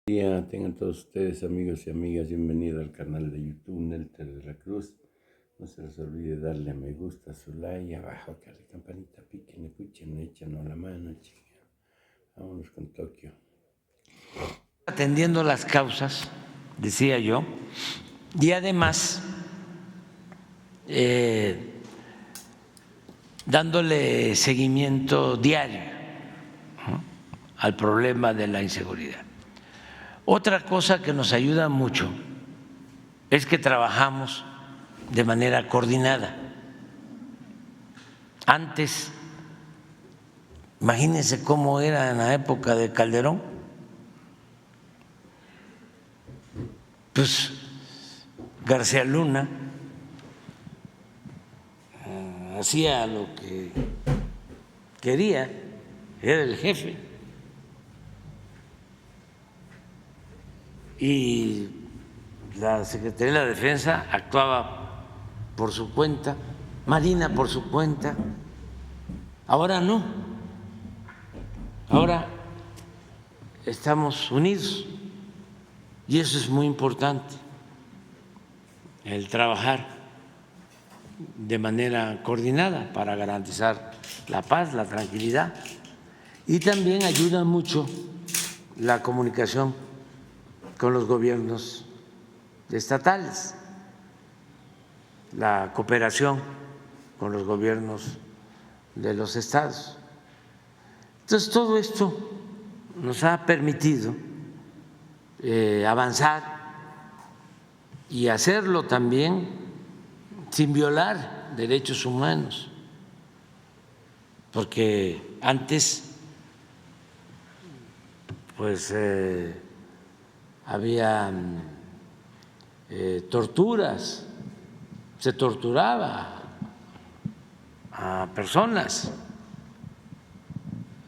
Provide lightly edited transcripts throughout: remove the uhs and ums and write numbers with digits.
Día tengan todos ustedes, amigos y amigas, bienvenidos al canal de YouTube Nelter de la Cruz. No se les olvide darle a me gusta, su like, abajo, que la campanita, piquen, escuchen, échanos la mano, chinga. Vámonos con Tokio. Atendiendo las causas, decía yo, y además dándole seguimiento diario, ¿no?, al problema de la inseguridad. Otra cosa que nos ayuda mucho es que trabajamos de manera coordinada. Antes, imagínense cómo era en la época de Calderón, pues García Luna hacía lo que quería, era el jefe, y la Secretaría de la Defensa actuaba por su cuenta, Marina por su cuenta. Ahora no, ahora estamos unidos y eso es muy importante, el trabajar de manera coordinada para garantizar la paz, la tranquilidad, y también ayuda mucho la comunicación con los gobiernos estatales, la cooperación con los gobiernos de los estados. Entonces, todo esto nos ha permitido avanzar y hacerlo también sin violar derechos humanos, porque antes pues había torturas, se torturaba a personas,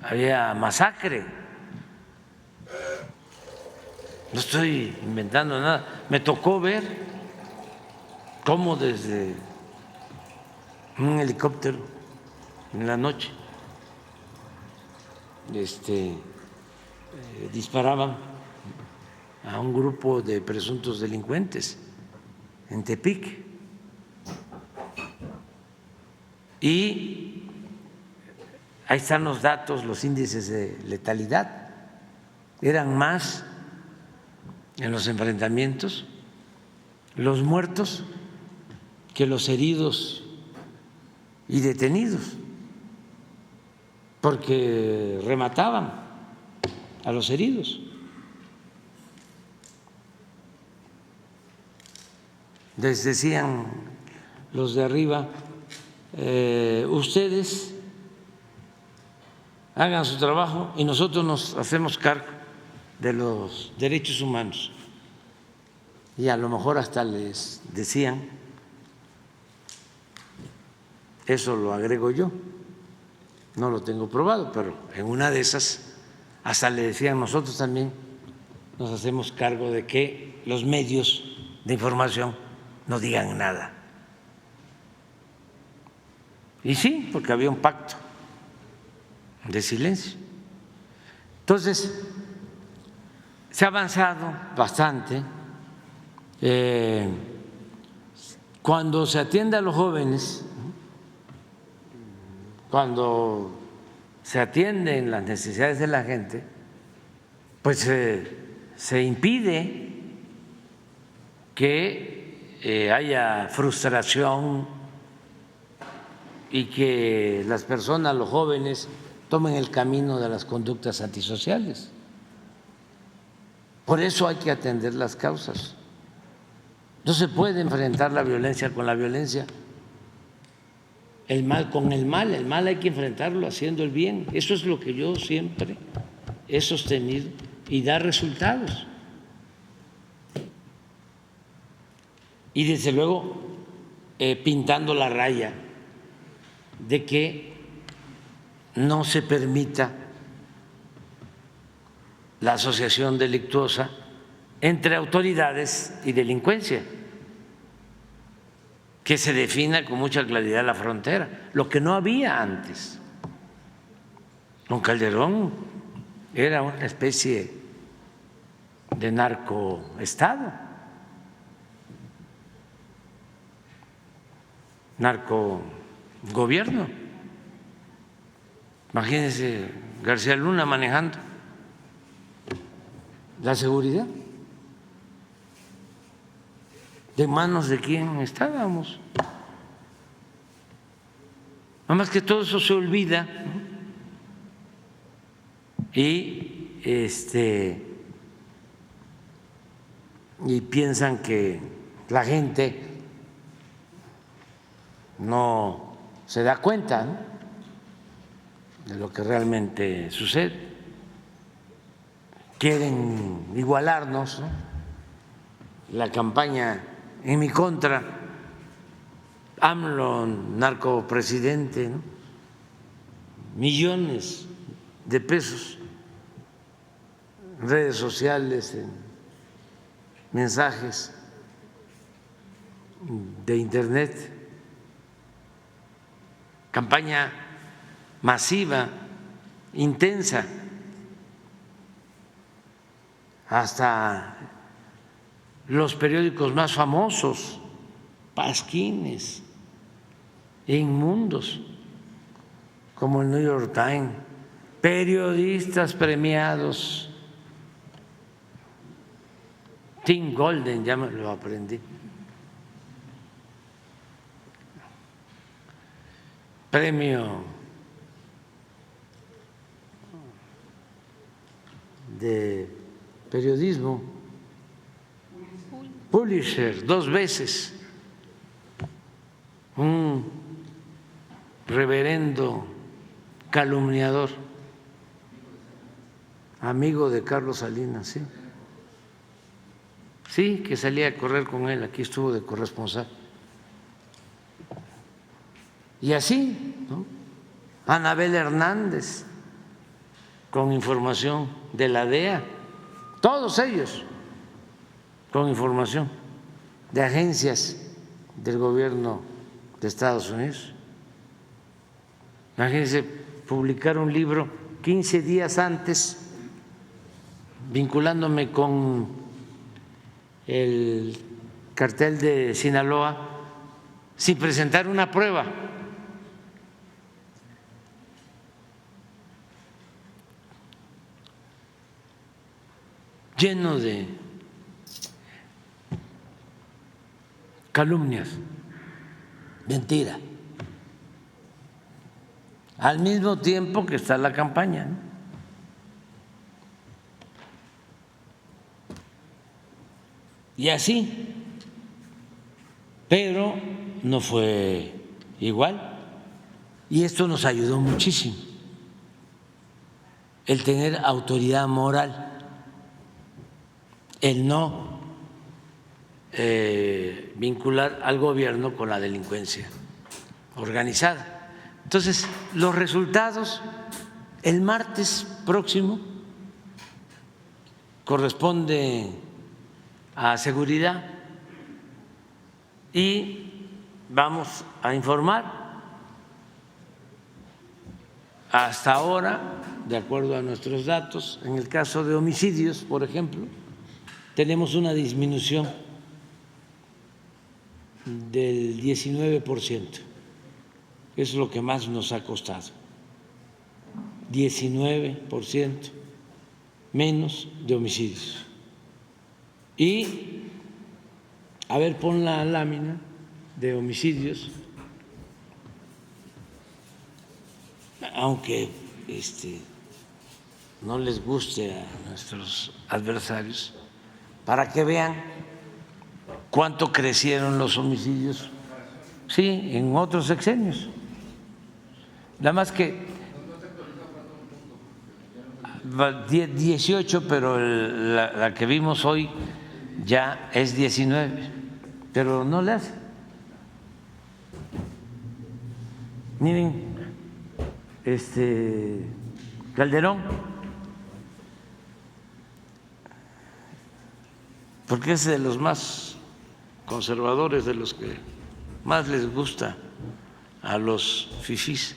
había masacre. No estoy inventando nada. Me tocó ver cómo desde un helicóptero en la noche disparaban a un grupo de presuntos delincuentes en Tepic, y ahí están los datos, los índices de letalidad. Eran más en los enfrentamientos los muertos que los heridos y detenidos, porque remataban a los heridos. Les decían los de arriba, ustedes hagan su trabajo y nosotros nos hacemos cargo de los derechos humanos. Y a lo mejor hasta les decían, eso lo agrego yo, no lo tengo probado, pero en una de esas hasta le decían, nosotros también nos hacemos cargo de que los medios de información no digan nada. Y sí, porque había un pacto de silencio. Entonces, se ha avanzado bastante. Cuando se atiende a los jóvenes, cuando se atienden las necesidades de la gente, pues se impide que haya frustración y que las personas, los jóvenes, tomen el camino de las conductas antisociales. Por eso hay que atender las causas. No se puede enfrentar la violencia con la violencia, el mal con el mal hay que enfrentarlo haciendo el bien. Eso es lo que yo siempre he sostenido y da resultados. Y desde luego pintando la raya de que no se permita la asociación delictuosa entre autoridades y delincuencia, que se defina con mucha claridad la frontera, lo que no había antes. Con Calderón era una especie de narcoestado, narcogobierno. Imagínense García Luna manejando la seguridad. ¿De manos de quién estábamos? Nada más que todo eso se olvida, ¿no? Y piensan que la gente no se da cuenta, ¿no?, de lo que realmente sucede. Quieren igualarnos, ¿no?, la campaña en mi contra, AMLO, narcopresidente, ¿no?, millones de pesos en redes sociales, en mensajes de internet, campaña masiva, intensa, hasta los periódicos más famosos, pasquines e inmundos, como el New York Times, periodistas premiados, Tim Golden, ya me lo aprendí, premio de periodismo, Pulitzer 2 veces, un reverendo calumniador, amigo de Carlos Salinas, sí. Sí, que salía a correr con él, aquí estuvo de corresponsal. Y así, ¿no?, Anabel Hernández, con información de la DEA, todos ellos con información de agencias del gobierno de Estados Unidos. Imagínense, publicar un libro 15 días antes vinculándome con el cartel de Sinaloa sin presentar una prueba. Lleno de calumnias, mentira, al mismo tiempo que está la campaña, ¿no? Y así, pero no fue igual, y esto nos ayudó muchísimo, el tener autoridad moral, el no vincular al gobierno con la delincuencia organizada. Entonces, los resultados el martes próximo corresponde a seguridad y vamos a informar. Hasta ahora, de acuerdo a nuestros datos, en el caso de homicidios, por ejemplo, tenemos una disminución del 19%. Es lo que más nos ha costado. 19% menos de homicidios. Y, a ver, pon la lámina de homicidios, aunque no les guste a nuestros adversarios, para que vean cuánto crecieron los homicidios, sí, en otros sexenios. Nada más que 18, pero la que vimos hoy ya es 19, pero no le hace. Miren, Calderón, porque es de los más conservadores, de los que más les gusta a los fifís.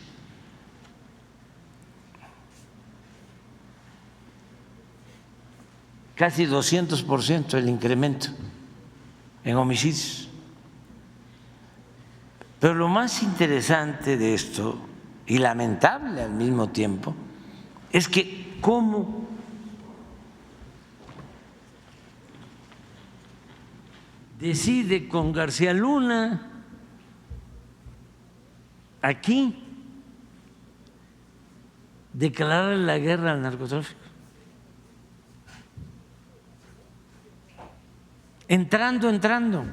casi 200% el incremento en homicidios. Pero lo más interesante de esto, y lamentable al mismo tiempo, es que cómo decide con García Luna aquí declarar la guerra al narcotráfico, entrando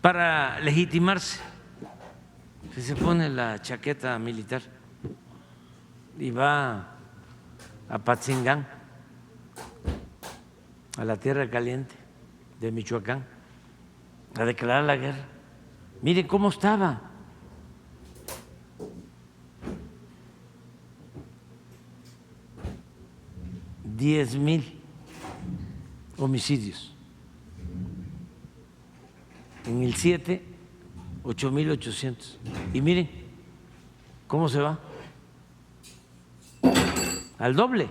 para legitimarse. Se pone la chaqueta militar y va a Patzingán, a la tierra caliente de Michoacán, a declarar la guerra. Miren cómo estaba. $10,000 homicidios. En el 7, 8,800. Y miren cómo se va. Al doble.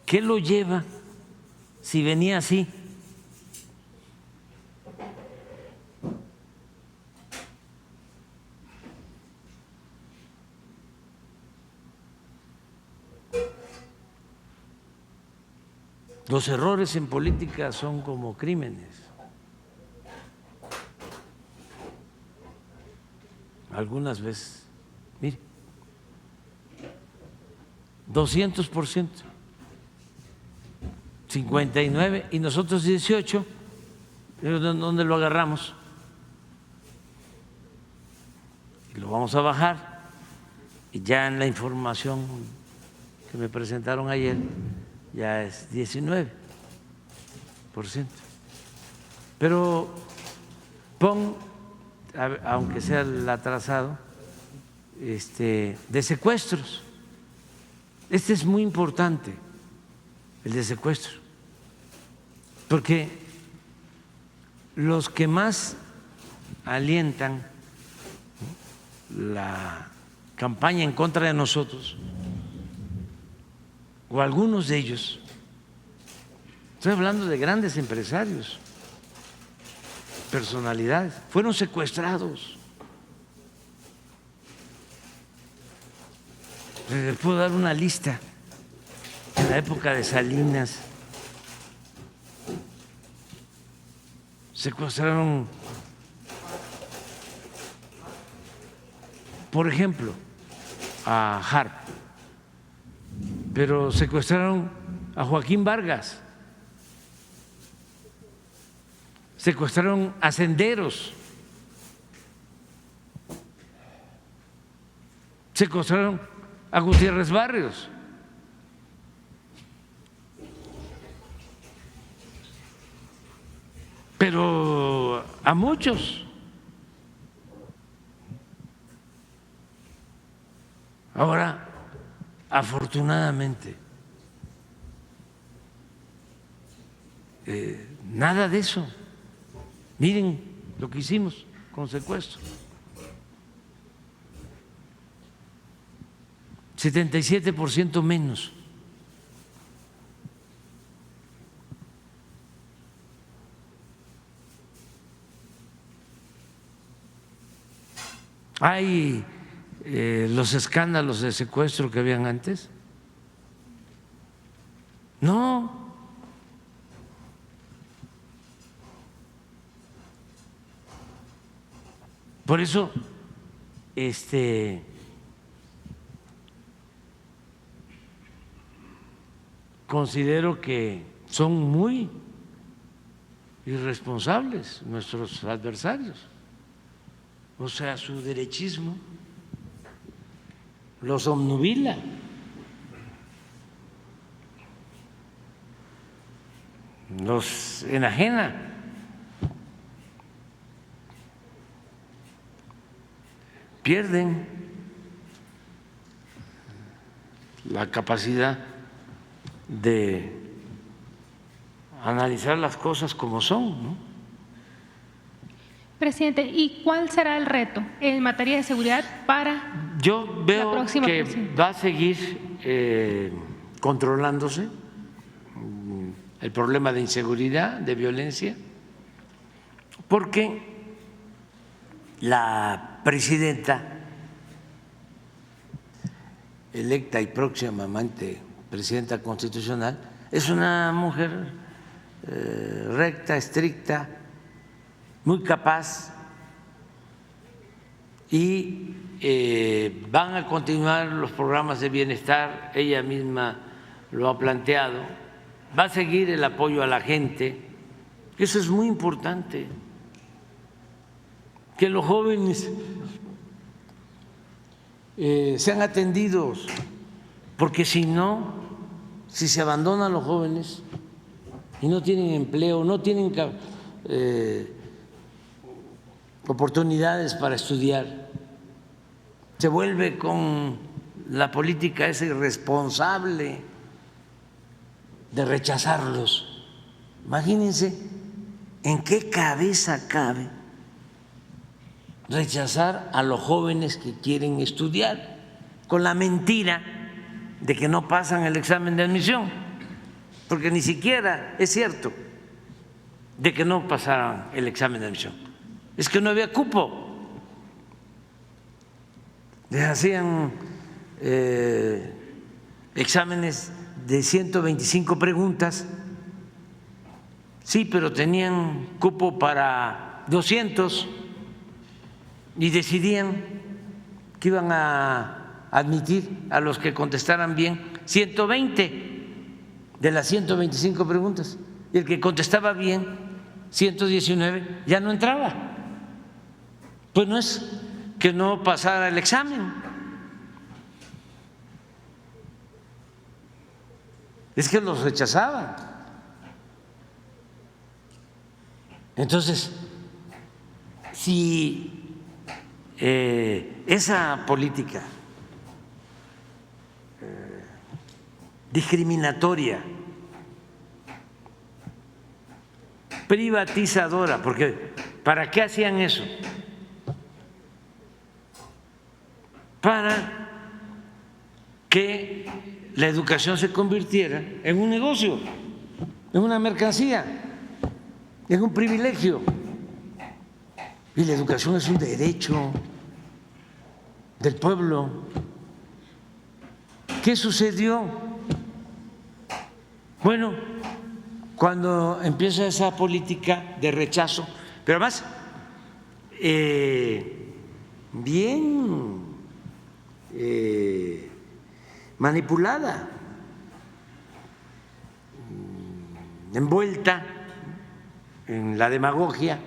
¿Qué lo lleva si venía así? Los errores en política son como crímenes. Algunas veces, mire, 200%, 59 y nosotros 18. ¿Dónde lo agarramos? Y lo vamos a bajar. Y ya en la información que me presentaron ayer ya es 19%. Pero pon, aunque sea el atrasado, de secuestros. Este es muy importante, el de secuestro, porque los que más alientan la campaña en contra de nosotros, o algunos de ellos, estoy hablando de grandes empresarios, personalidades, fueron secuestrados. Les puedo dar una lista. En la época de Salinas secuestraron, por ejemplo, a Harp, pero secuestraron a Joaquín Vargas, secuestraron a Senderos, secuestraron a Gutiérrez Barrios. Pero a muchos. Ahora, afortunadamente, nada de eso. Miren lo que hicimos con secuestro. 77% menos. ¿Hay los escándalos de secuestro que habían antes? No. Por eso, considero que son muy irresponsables nuestros adversarios. O sea, su derechismo los obnubila. Los enajena. Pierden la capacidad de analizar las cosas como son, ¿no? Presidente, ¿y cuál será el reto en materia de seguridad para Yo veo la próxima que presidencia? va a seguir controlándose el problema de inseguridad, de violencia, porque la presidenta electa y próximamente presidenta constitucional es una mujer recta, estricta, muy capaz, y van a continuar los programas de bienestar, ella misma lo ha planteado, va a seguir el apoyo a la gente, eso es muy importante, que los jóvenes sean atendidos, porque si no, si se abandonan los jóvenes y no tienen empleo, no tienen oportunidades para estudiar, se vuelve con la política esa irresponsable de rechazarlos. Imagínense en qué cabeza cabe rechazar a los jóvenes que quieren estudiar con la mentira de que no pasan el examen de admisión, porque ni siquiera es cierto de que no pasaran el examen de admisión, es que no había cupo. Les hacían exámenes de 125 preguntas, sí, pero tenían cupo para 200 y decidían que iban a admitir a los que contestaran bien 120 de las 125 preguntas, y el que contestaba bien 119 ya no entraba. Pues no es que no pasara el examen, es que los rechazaban. Entonces, si esa política discriminatoria, privatizadora, porque ¿para qué hacían eso? Para que la educación se convirtiera en un negocio, en una mercancía, en un privilegio. Y la educación es un derecho del pueblo. ¿Qué sucedió? Bueno, cuando empieza esa política de rechazo, pero además bien manipulada, envuelta en la demagogia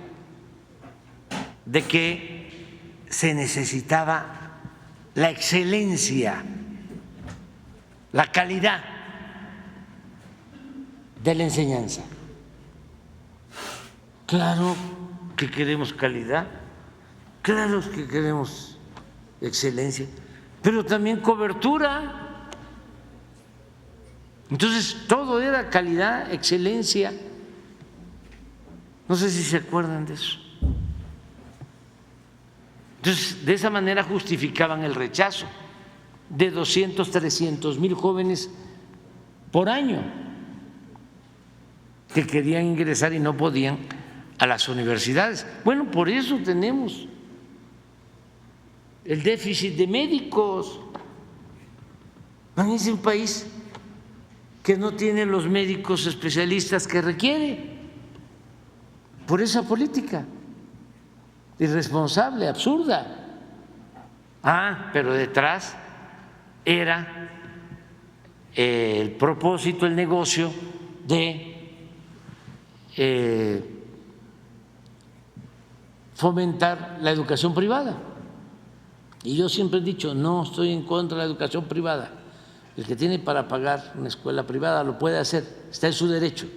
de que se necesitaba la excelencia, la calidad de la enseñanza. Claro que queremos calidad, claro que queremos excelencia, pero también cobertura. Entonces todo era calidad, excelencia. No sé si se acuerdan de eso. Entonces, de esa manera justificaban el rechazo de 200, 300 mil jóvenes por año que querían ingresar y no podían a las universidades. Bueno, por eso tenemos el déficit de médicos. Es un país que no tiene los médicos especialistas que requiere por esa política irresponsable, absurda. Pero detrás era el propósito, el negocio de fomentar la educación privada. Y yo siempre he dicho, no estoy en contra de la educación privada. El que tiene para pagar una escuela privada lo puede hacer, está en su derecho.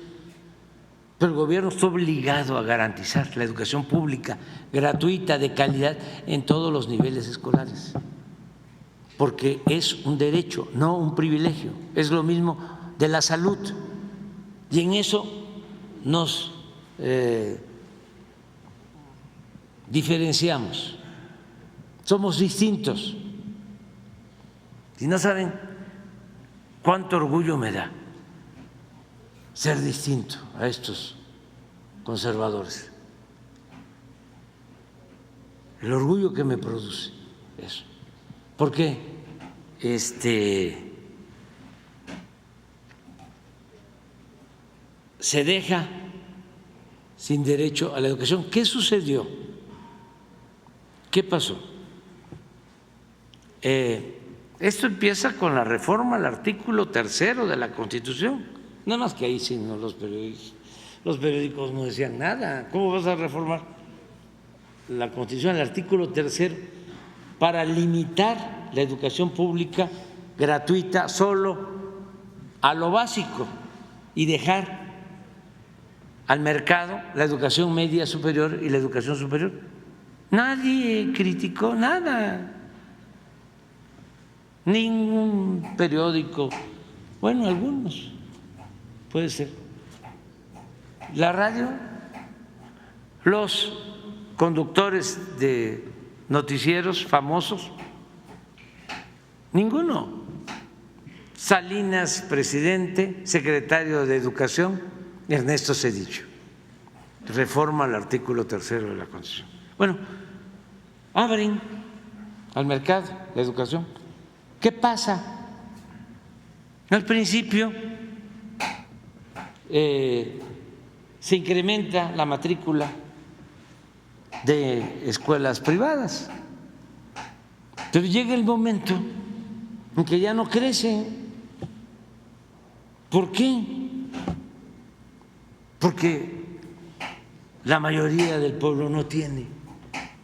Pero el gobierno está obligado a garantizar la educación pública, gratuita, de calidad, en todos los niveles escolares, porque es un derecho, no un privilegio. Es lo mismo de la salud, y en eso nos diferenciamos, somos distintos. Si no saben, cuánto orgullo me da ser distinto a estos conservadores. El orgullo que me produce eso. Porque se deja sin derecho a la educación. ¿Qué sucedió? ¿Qué pasó? Esto empieza con la reforma al artículo 3 de la Constitución. Nada más que ahí sí, no, los periódicos no decían nada. ¿Cómo vas a reformar la Constitución, el artículo 3, para limitar la educación pública gratuita solo a lo básico y dejar al mercado la educación media superior y la educación superior? Nadie criticó nada, ningún periódico, bueno, algunos, puede ser, la radio, los conductores de noticieros famosos, ninguno. Salinas, presidente, secretario de Educación, Ernesto Zedillo, reforma al artículo 3 de la Constitución. Bueno, abren al mercado la educación. ¿Qué pasa? Al principio se incrementa la matrícula de escuelas privadas, pero llega el momento en que ya no crece. ¿Por qué? Porque la mayoría del pueblo no tiene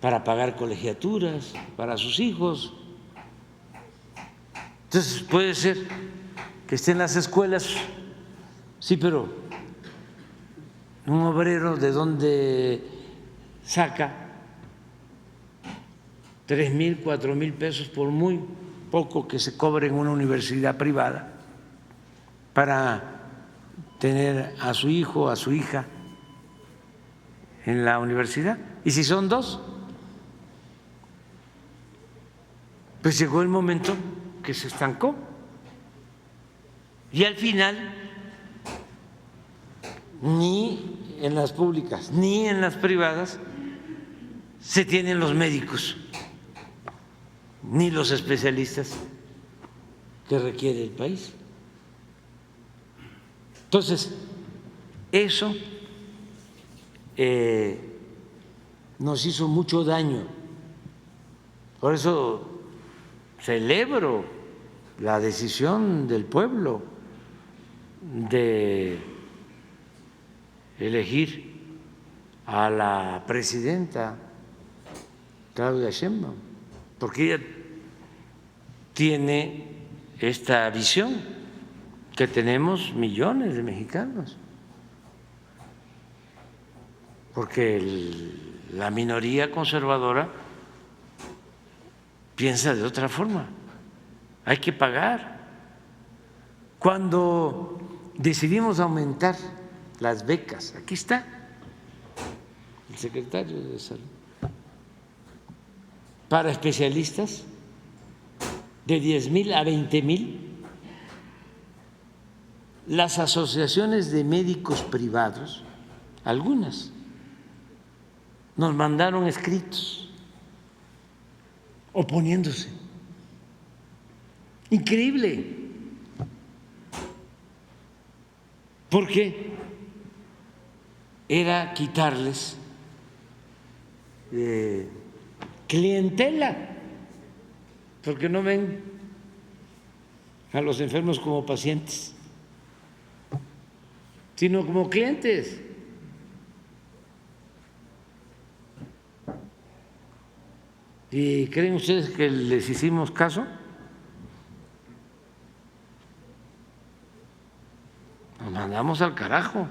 para pagar colegiaturas para sus hijos. Entonces puede ser que estén las escuelas, sí, pero un obrero de dónde saca 3,000, 4,000 pesos por muy poco que se cobre en una universidad privada para tener a su hijo, a su hija en la universidad. Y si son dos, pues llegó el momento que se estancó y al final ni en las públicas ni en las privadas se tienen los médicos ni los especialistas que requiere el país. Entonces, eso nos hizo mucho daño. Por eso celebro la decisión del pueblo de elegir a la presidenta Claudia Sheinbaum, porque ella tiene esta visión que tenemos millones de mexicanos, porque la minoría conservadora piensa de otra forma. Hay que pagar. Cuando decidimos aumentar las becas, aquí está el secretario de Salud, para especialistas de 10,000 a 20,000, las asociaciones de médicos privados, algunas, nos mandaron escritos oponiéndose. Increíble. Porque era quitarles clientela, porque no ven a los enfermos como pacientes, sino como clientes. ¿Y creen ustedes que les hicimos caso? Nos mandamos al carajo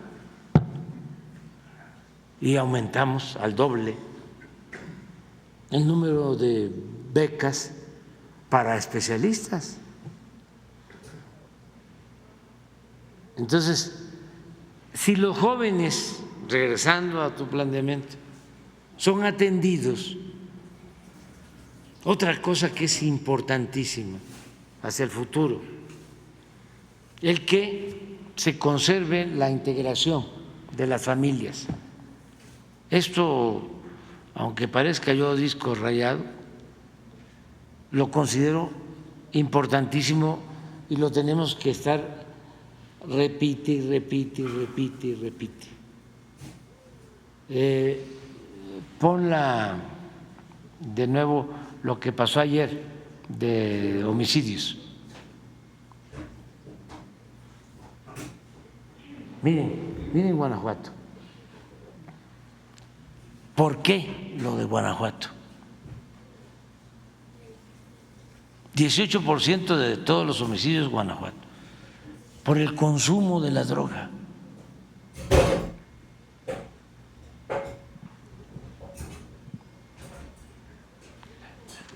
y aumentamos al doble el número de becas para especialistas. Entonces, si los jóvenes, regresando a tu planteamiento, son atendidos, otra cosa que es importantísima hacia el futuro, el que se conserve la integración de las familias. Esto, aunque parezca yo disco rayado, lo considero importantísimo y lo tenemos que estar repite y repite y repite y repite. Ponla de nuevo lo que pasó ayer de homicidios. Miren Guanajuato. ¿Por qué lo de Guanajuato? 18% de todos los homicidios en Guanajuato, por el consumo de la droga.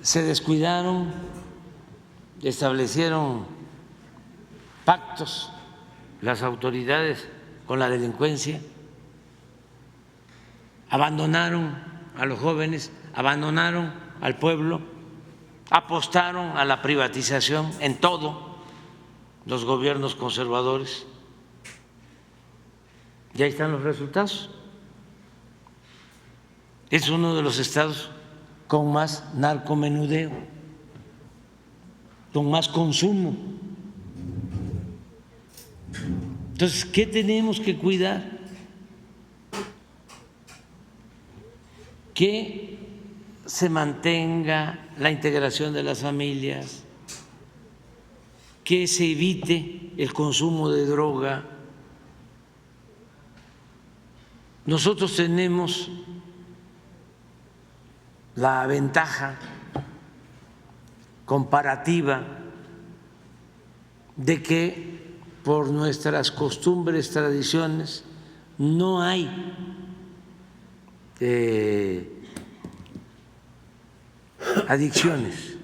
Se descuidaron, establecieron pactos las autoridades con la delincuencia, abandonaron a los jóvenes, abandonaron al pueblo, apostaron a la privatización en todo los gobiernos conservadores. Y ahí están los resultados. Es uno de los estados con más narcomenudeo, con más consumo. Entonces, ¿qué tenemos que cuidar? Que se mantenga la integración de las familias, que se evite el consumo de droga. Nosotros tenemos la ventaja comparativa de que por nuestras costumbres, tradiciones, no hay adicciones,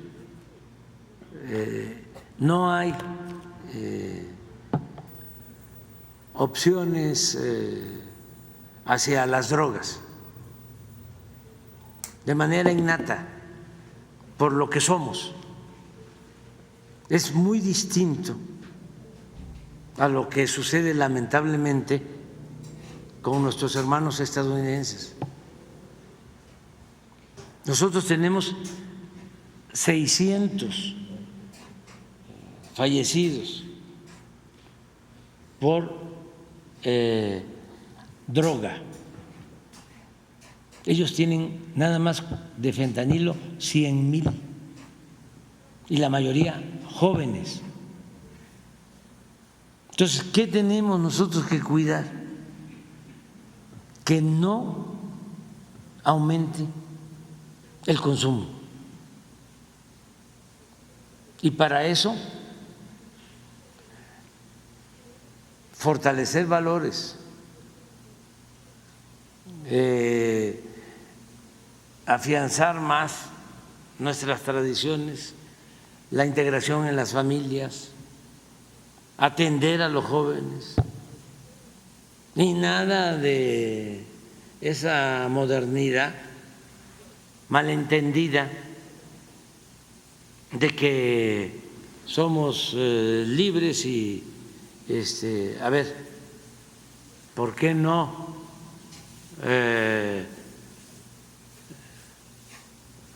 no hay opciones hacia las drogas de manera innata, por lo que somos. Es muy distinto a lo que sucede lamentablemente con nuestros hermanos estadounidenses. Nosotros tenemos 600 fallecidos por droga. Ellos tienen nada más de fentanilo 100,000 y la mayoría jóvenes. Entonces, ¿qué tenemos nosotros que cuidar? Que no aumente el consumo. Y para eso, fortalecer valores, afianzar más nuestras tradiciones, la integración en las familias, atender a los jóvenes, ni nada de esa modernidad malentendida de que somos libres y a ver, ¿por qué no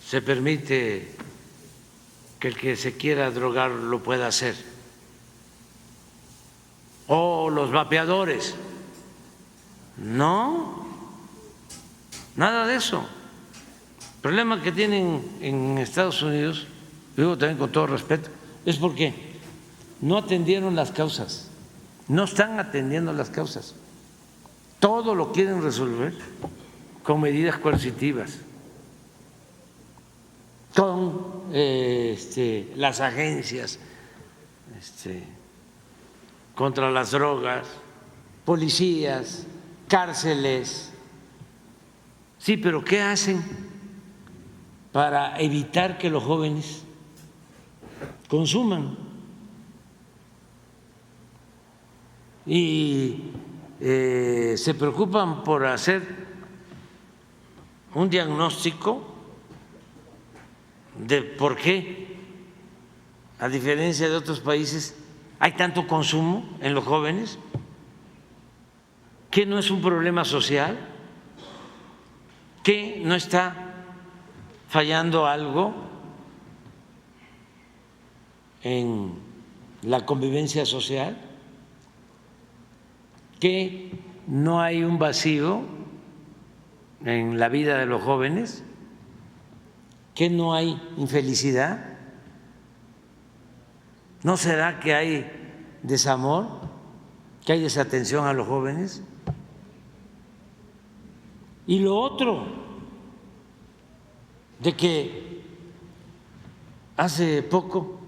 se permite que el que se quiera drogar lo pueda hacer? O los vapeadores. No, nada de eso. El problema que tienen en Estados Unidos, digo también con todo respeto, es porque no atendieron las causas, no están atendiendo las causas. Todo lo quieren resolver con medidas coercitivas, con las agencias contra las drogas, policías, cárceles. Sí, pero ¿qué hacen para evitar que los jóvenes consuman? Y se preocupan por hacer un diagnóstico de por qué, a diferencia de otros países, hay tanto consumo en los jóvenes? ¿Que no es un problema social? ¿Que no está fallando algo en la convivencia social? ¿Que no hay un vacío en la vida de los jóvenes? ¿Que no hay infelicidad? ¿No será que hay desamor, que hay desatención a los jóvenes? Y lo otro, de que hace poco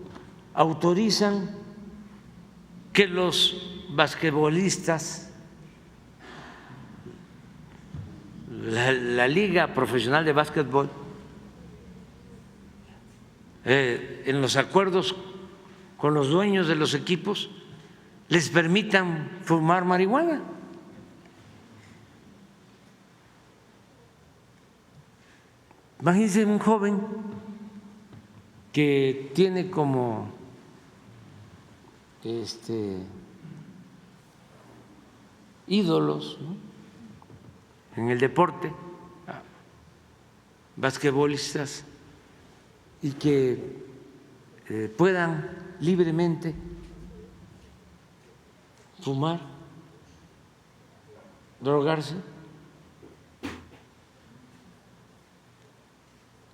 autorizan que los basquetbolistas, la Liga Profesional de Básquetbol, en los acuerdos con los dueños de los equipos, les permitan fumar marihuana. Imagínense un joven que tiene como ídolos, ¿no?, en el deporte, basquetbolistas, y que puedan libremente fumar, drogarse.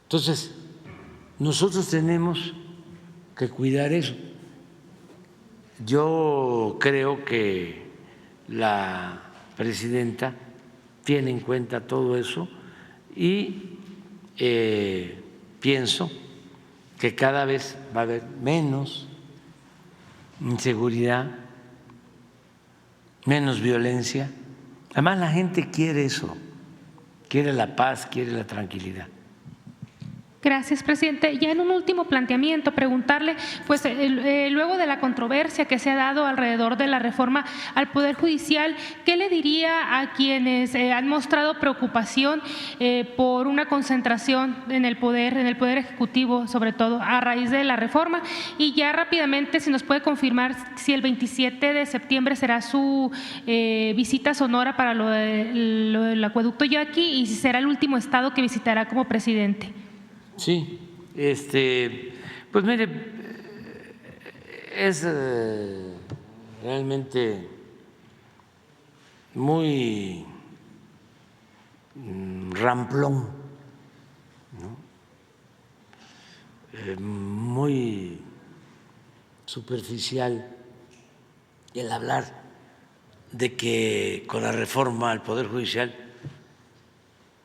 Entonces, nosotros tenemos que cuidar eso. Yo creo que la presidenta tiene en cuenta todo eso y pienso que cada vez va a haber menos inseguridad, menos violencia. Además, la gente quiere eso, quiere la paz, quiere la tranquilidad. Gracias, presidente. Ya en un último planteamiento, preguntarle, pues luego de la controversia que se ha dado alrededor de la reforma al Poder Judicial, ¿qué le diría a quienes han mostrado preocupación por una concentración en el Poder Ejecutivo, sobre todo a raíz de la reforma? Y ya rápidamente, si nos puede confirmar si el 27 de septiembre será su visita a Sonora para lo del acueducto Yaqui y si será el último estado que visitará como presidente. Sí, pues mire, es realmente muy ramplón, ¿no? Muy superficial el hablar de que con la reforma al Poder Judicial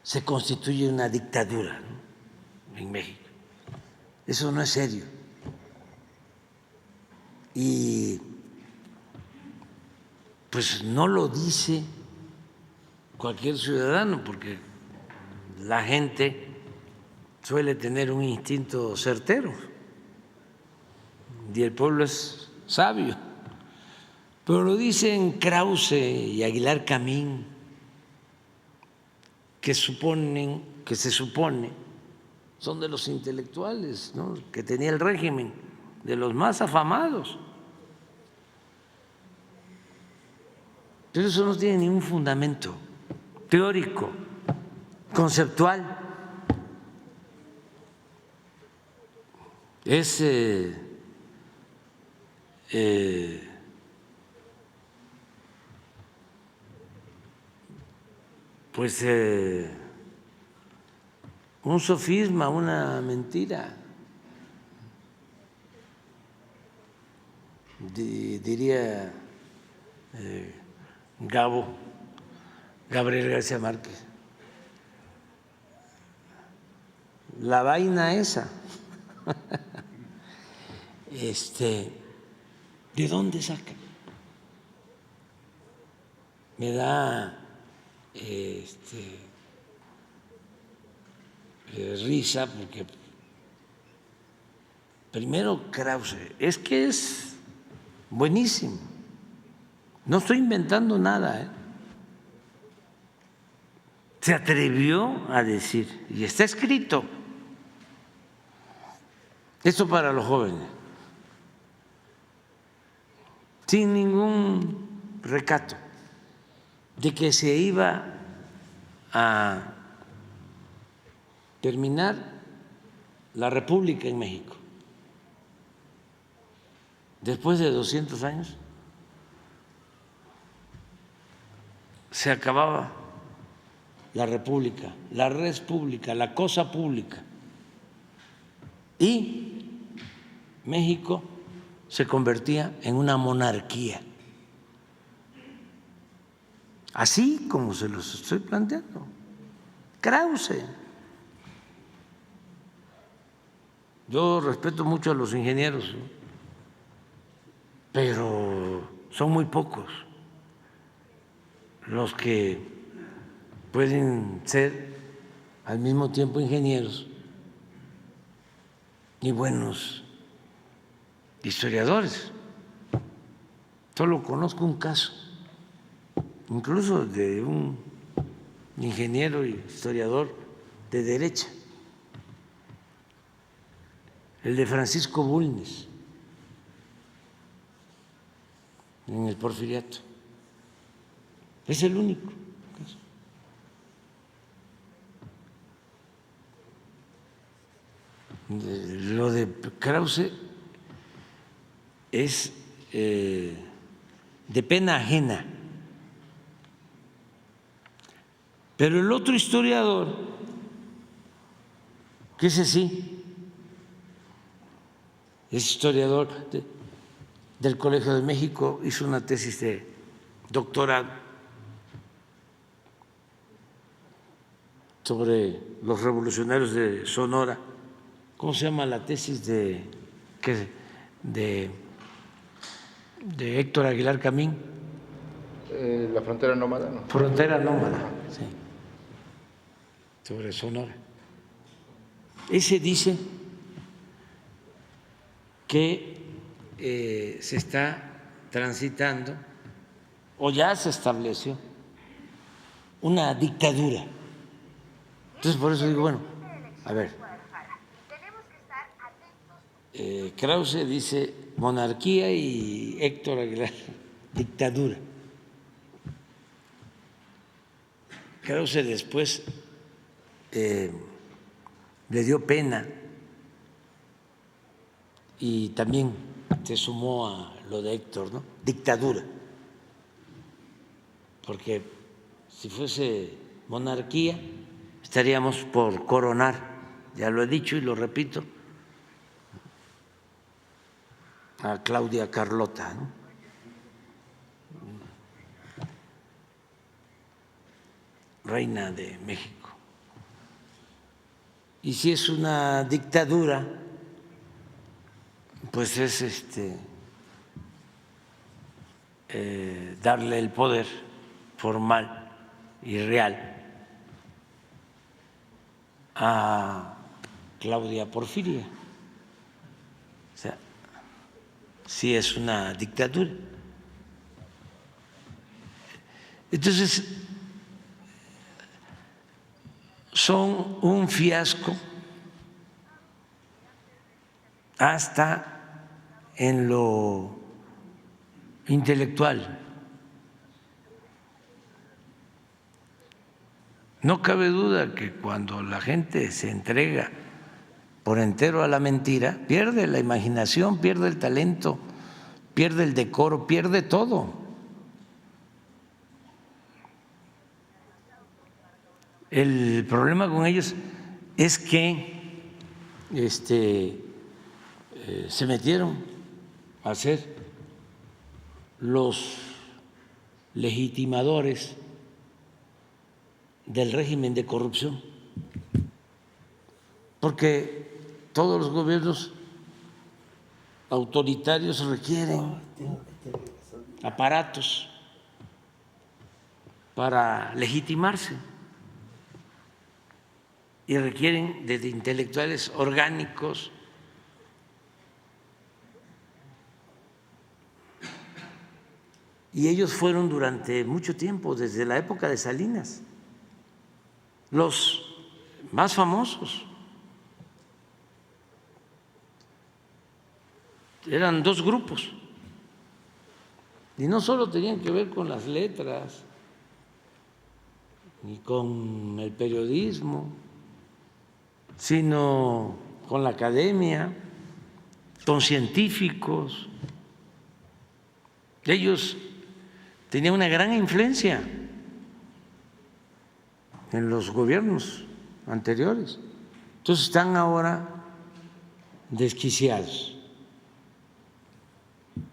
se constituye una dictadura, ¿no?, en México. Eso no es serio. Y pues no lo dice cualquier ciudadano, porque la gente suele tener un instinto certero y el pueblo es sabio. Pero lo dicen Krause y Aguilar Camín, que se supone son de los intelectuales, ¿no?, que tenía el régimen, de los más afamados. Pero eso no tiene ningún fundamento teórico, conceptual. Es un sofisma, una mentira, diría Gabriel García Márquez. La vaina esa. ¿De dónde saca? Me da risa porque primero Krause, es que es buenísimo, no estoy inventando nada, ¿eh? Se atrevió a decir, y está escrito, esto para los jóvenes: sin ningún recato, de que se iba a terminar la República en México. Después de 200 años se acababa la República, la res pública, la cosa pública, y México se convertía en una monarquía, así como se los estoy planteando. Krause. Yo respeto mucho a los ingenieros, ¿no?, pero son muy pocos los que pueden ser al mismo tiempo ingenieros y buenos historiadores. Solo conozco un caso, incluso de un ingeniero y historiador de derecha, el de Francisco Bulnes, en el Porfiriato. Es el único caso. Lo de Krause es de pena ajena. Pero el otro historiador, que ese sí, es historiador del Colegio de México, hizo una tesis de doctorado sobre los revolucionarios de Sonora. ¿Cómo se llama la tesis de Héctor Aguilar Camín? La frontera nómada, ¿no? Frontera nómada, sí, sobre Sonora. Ese dice que se está transitando o ya se estableció una dictadura. Entonces, por eso digo, bueno, a ver, Krause dice monarquía y Héctor Aguilar dictadura. Krause después le dio pena y también se sumó a lo de Héctor, ¿no? Dictadura. Porque si fuese monarquía estaríamos por coronar, ya lo he dicho y lo repito, a Claudia Carlota, ¿no?, reina de México. Y si es una dictadura, pues es darle el poder formal y real a Claudia Porfiria. O sea, sí es una dictadura. Entonces, son un fiasco hasta en lo intelectual. No cabe duda que cuando la gente se entrega por entero a la mentira, pierde la imaginación, pierde el talento, pierde el decoro, pierde todo. El problema con ellos es que se metieron a ser los legitimadores del régimen de corrupción, porque todos los gobiernos autoritarios requieren aparatos para legitimarse y requieren de intelectuales orgánicos, y ellos fueron durante mucho tiempo, desde la época de Salinas, los más famosos. Eran dos grupos, Y no solo tenían que ver con las letras, ni con el periodismo, sino con la academia, con científicos. Ellos tenían una gran influencia en los gobiernos anteriores. Entonces están ahora desquiciados.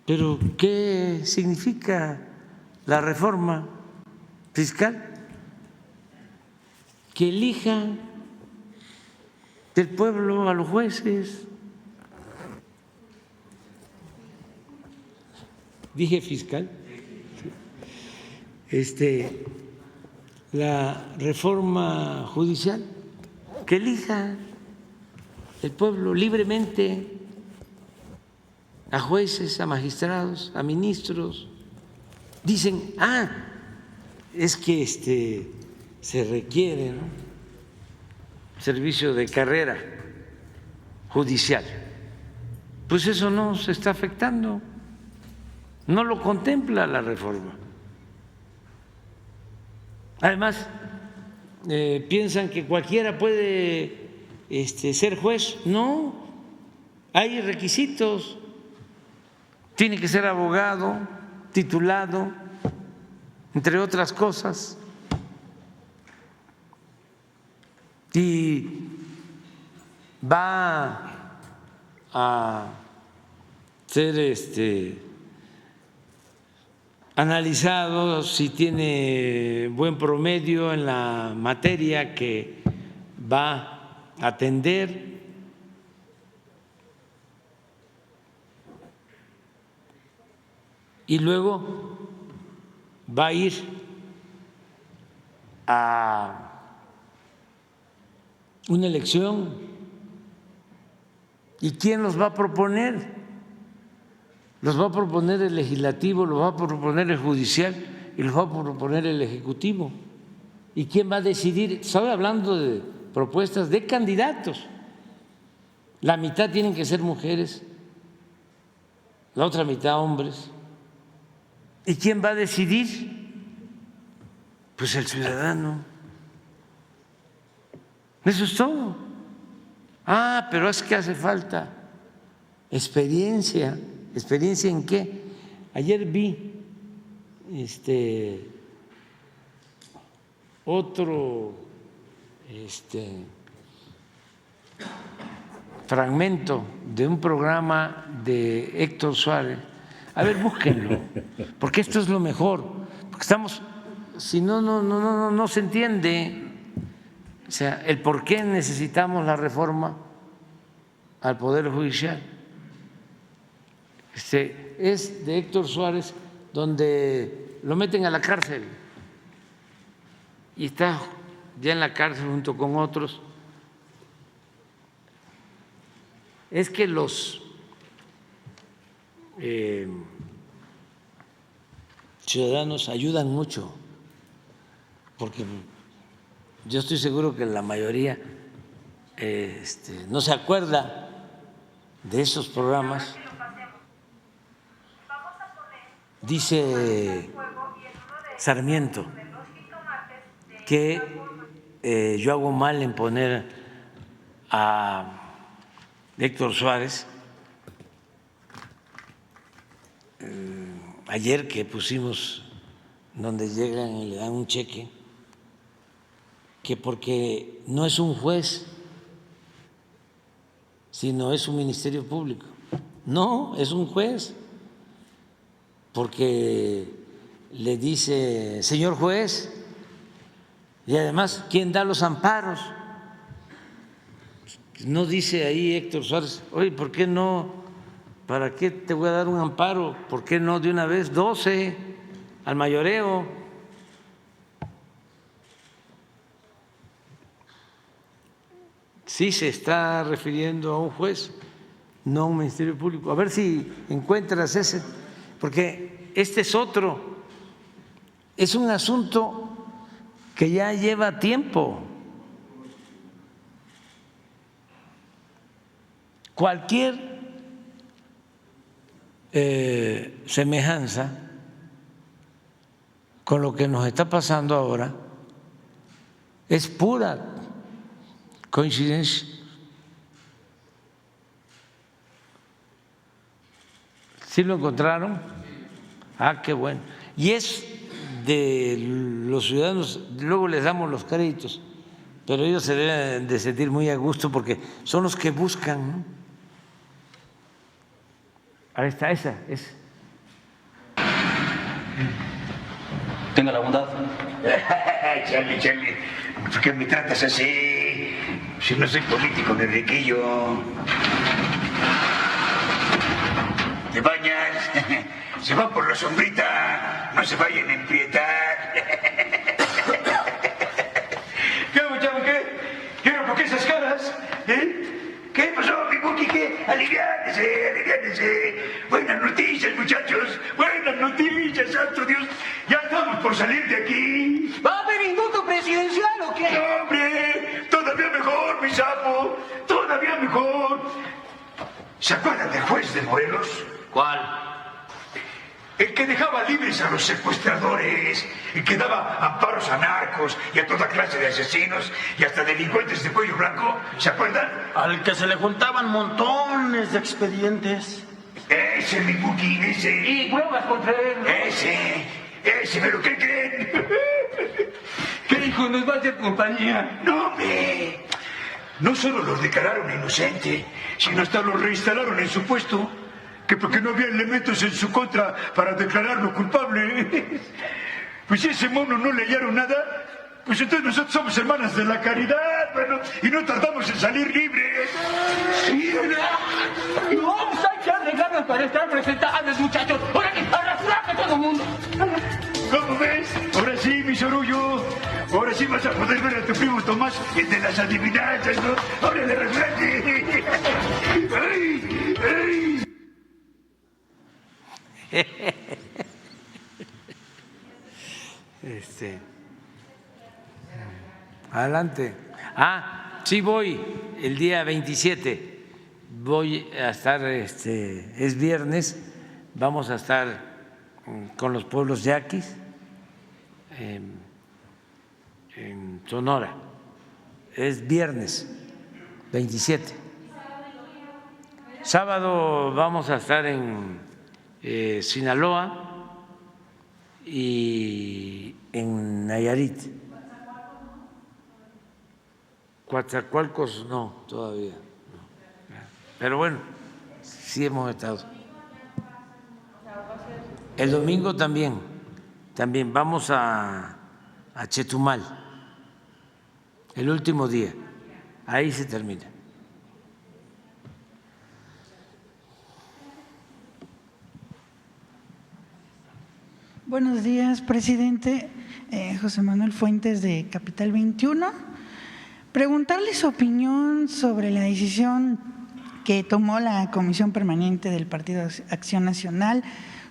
Pero ¿qué significa la reforma fiscal? Que elijan del pueblo a los jueces. Dije fiscal. La reforma judicial, que elija el pueblo libremente a jueces, a magistrados, a ministros. Dicen, es que se requiere, ¿no?, servicio de carrera judicial. Pues eso no se está afectando, no lo contempla la reforma. Además, piensan que cualquiera puede ser juez. No, hay requisitos. Tiene que ser abogado, titulado, entre otras cosas. Y va a ser analizado si tiene buen promedio en la materia que va a atender. Y luego va a ir a una elección. ¿Y quién los va a proponer? Los va a proponer el legislativo, los va a proponer el judicial y los va a proponer el ejecutivo. ¿Y quién va a decidir? Estoy hablando de propuestas de candidatos. La mitad tienen que ser mujeres, la otra mitad hombres. ¿Y quién va a decidir? Pues el ciudadano. Eso es todo. Pero es que hace falta experiencia. ¿Experiencia en qué? Ayer vi otro fragmento de un programa de Héctor Suárez. A ver, búsquenlo, porque esto es lo mejor. Porque si no se entiende, o sea, el por qué necesitamos la reforma al Poder Judicial. Es de Héctor Suárez, donde lo meten a la cárcel y está ya en la cárcel junto con otros. Es que los ciudadanos ayudan mucho, porque yo estoy seguro que la mayoría no se acuerda de esos programas. Dice Sarmiento que yo hago mal en poner a Héctor Suárez. Ayer que pusimos donde llegan y le dan un cheque, que porque no es un juez, sino es un ministerio público. No, es un juez, porque le dice, señor juez, y además, ¿quién da los amparos? No dice ahí Héctor Suárez, oye, ¿por qué no? ¿Para qué te voy a dar un amparo? ¿Por qué no de una vez 12 al mayoreo? Sí se está refiriendo a un juez, no a un ministerio público. A ver si encuentras ese, porque este es otro. Es un asunto que ya lleva tiempo. Cualquier semejanza con lo que nos está pasando ahora es pura coincidencia. ¿Sí lo encontraron? Ah, qué bueno. Y es de los ciudadanos, luego les damos los créditos, pero ellos se deben de sentir muy a gusto porque son los que buscan, ¿no? Ahí está, esa es. Tenga la bondad. Charlie, ¿por qué me tratas así? Si no soy político ni riquillo. ¿Te bañas? Se van por la sombrita, no se vayan a emprietar. ¿Qué, muchacho, qué? ¿Quiero por qué esas caras? ¿Qué pasó, mi Buki? ¿Qué? Aliviánese. Buenas noticias, muchachos. Buenas noticias, santo Dios. Ya estamos por salir de aquí. ¿Va a haber indulto presidencial o qué? ¡No, hombre! Todavía mejor, mi sapo. Todavía mejor. ¿Se acuerdan del juez de Morelos? ¿Cuál? El que dejaba libres a los secuestradores, el que daba amparos a narcos y a toda clase de asesinos y hasta delincuentes de cuello blanco, ¿se acuerdan? Al que se le juntaban montones de expedientes. Ese, mi Buki, ese. Y pruebas contra él. Ese, ¿pero qué creen? ¿Qué hijo nos va a hacer compañía? ¡No, hombre! No solo los declararon inocente, sino hasta los reinstalaron en su puesto, que porque no había elementos en su contra para declararlo culpable. Pues si ese mono no le hallaron nada, pues entonces nosotros somos hermanas de la caridad, bueno, y no tardamos en salir libres. No, pues hay que arreglarnos para estar presentables, muchachos. Ahora que arrastrarse todo el mundo. ¿Cómo ves? Ahora sí, mi sorullo. Ahora sí vas a poder ver a tu primo Tomás, el de las adivinanzas, ¿no? Ahora le arrastrate. ¡Ay! ¡Ay! Adelante. Sí voy el día 27. Voy a estar, es viernes, vamos a estar con los pueblos yaquis en Sonora. Es viernes 27. Sábado vamos a estar en Sinaloa y en Nayarit. Coatzacoalcos no, todavía no. Pero bueno, sí hemos estado. El domingo también vamos a Chetumal, el último día, ahí se termina. Buenos días, presidente. José Manuel Fuentes de Capital 21. Preguntarle su opinión sobre la decisión que tomó la Comisión Permanente del Partido Acción Nacional,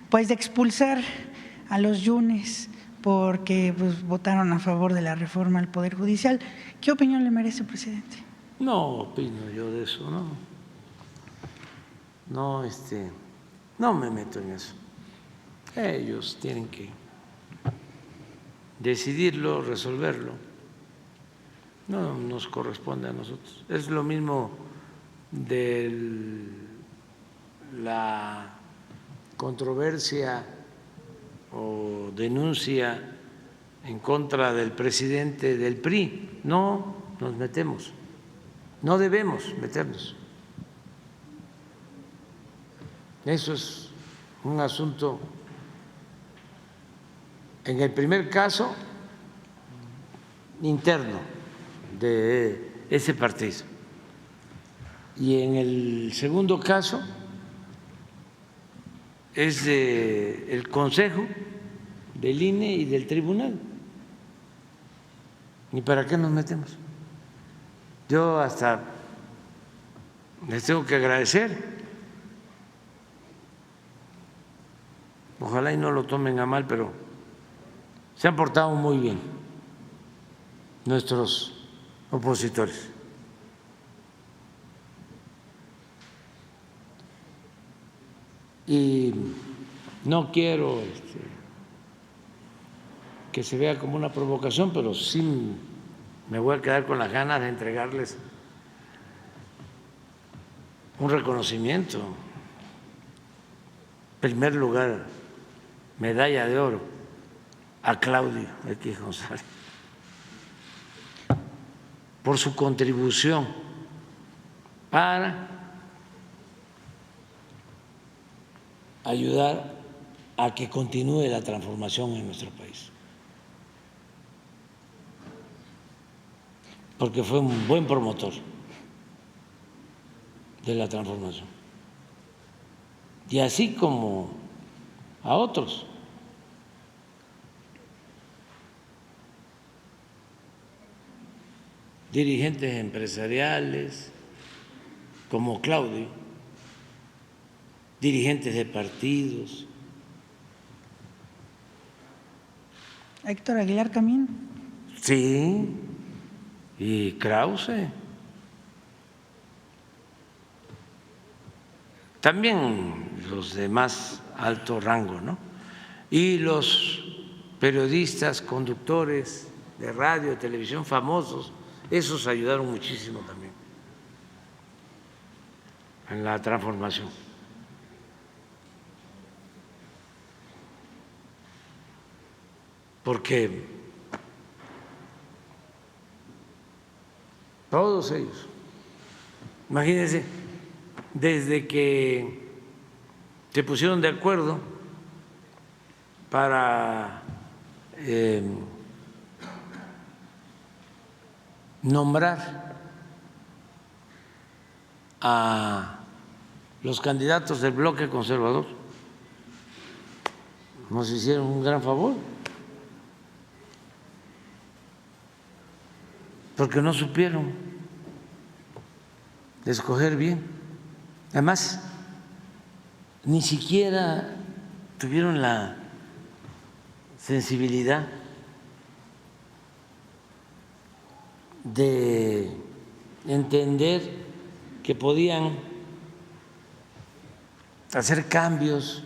pues de expulsar a los yunes porque pues, votaron a favor de la reforma al Poder Judicial. ¿Qué opinión le merece, presidente? No opino yo de eso, no. No me meto en eso. Ellos tienen que decidirlo, resolverlo. No nos corresponde a nosotros. Es lo mismo de la controversia o denuncia en contra del presidente del PRI. No nos metemos, no debemos meternos. Eso es un asunto, en el primer caso, interno de ese partido. Y en el segundo caso es el Consejo del INE y del Tribunal. ¿Y para qué nos metemos? Yo hasta les tengo que agradecer. Ojalá y no lo tomen a mal, pero se han portado muy bien nuestros opositores. Y no quiero que se vea como una provocación, pero sí me voy a quedar con las ganas de entregarles un reconocimiento. En primer lugar, medalla de oro a Claudio X González por su contribución para ayudar a que continúe la transformación en nuestro país, porque fue un buen promotor de la transformación, y así como a otros. Dirigentes empresariales como Claudio, dirigentes de partidos. Héctor Aguilar Camín. Sí, y Krause. También los de más alto rango, ¿no? Y los periodistas, conductores de radio, de televisión famosos, esos ayudaron muchísimo también en la transformación. Porque todos ellos, imagínense, desde que se pusieron de acuerdo para nombrar a los candidatos del bloque conservador, nos hicieron un gran favor, porque no supieron escoger bien. Además, ni siquiera tuvieron la sensibilidad de entender que podían hacer cambios,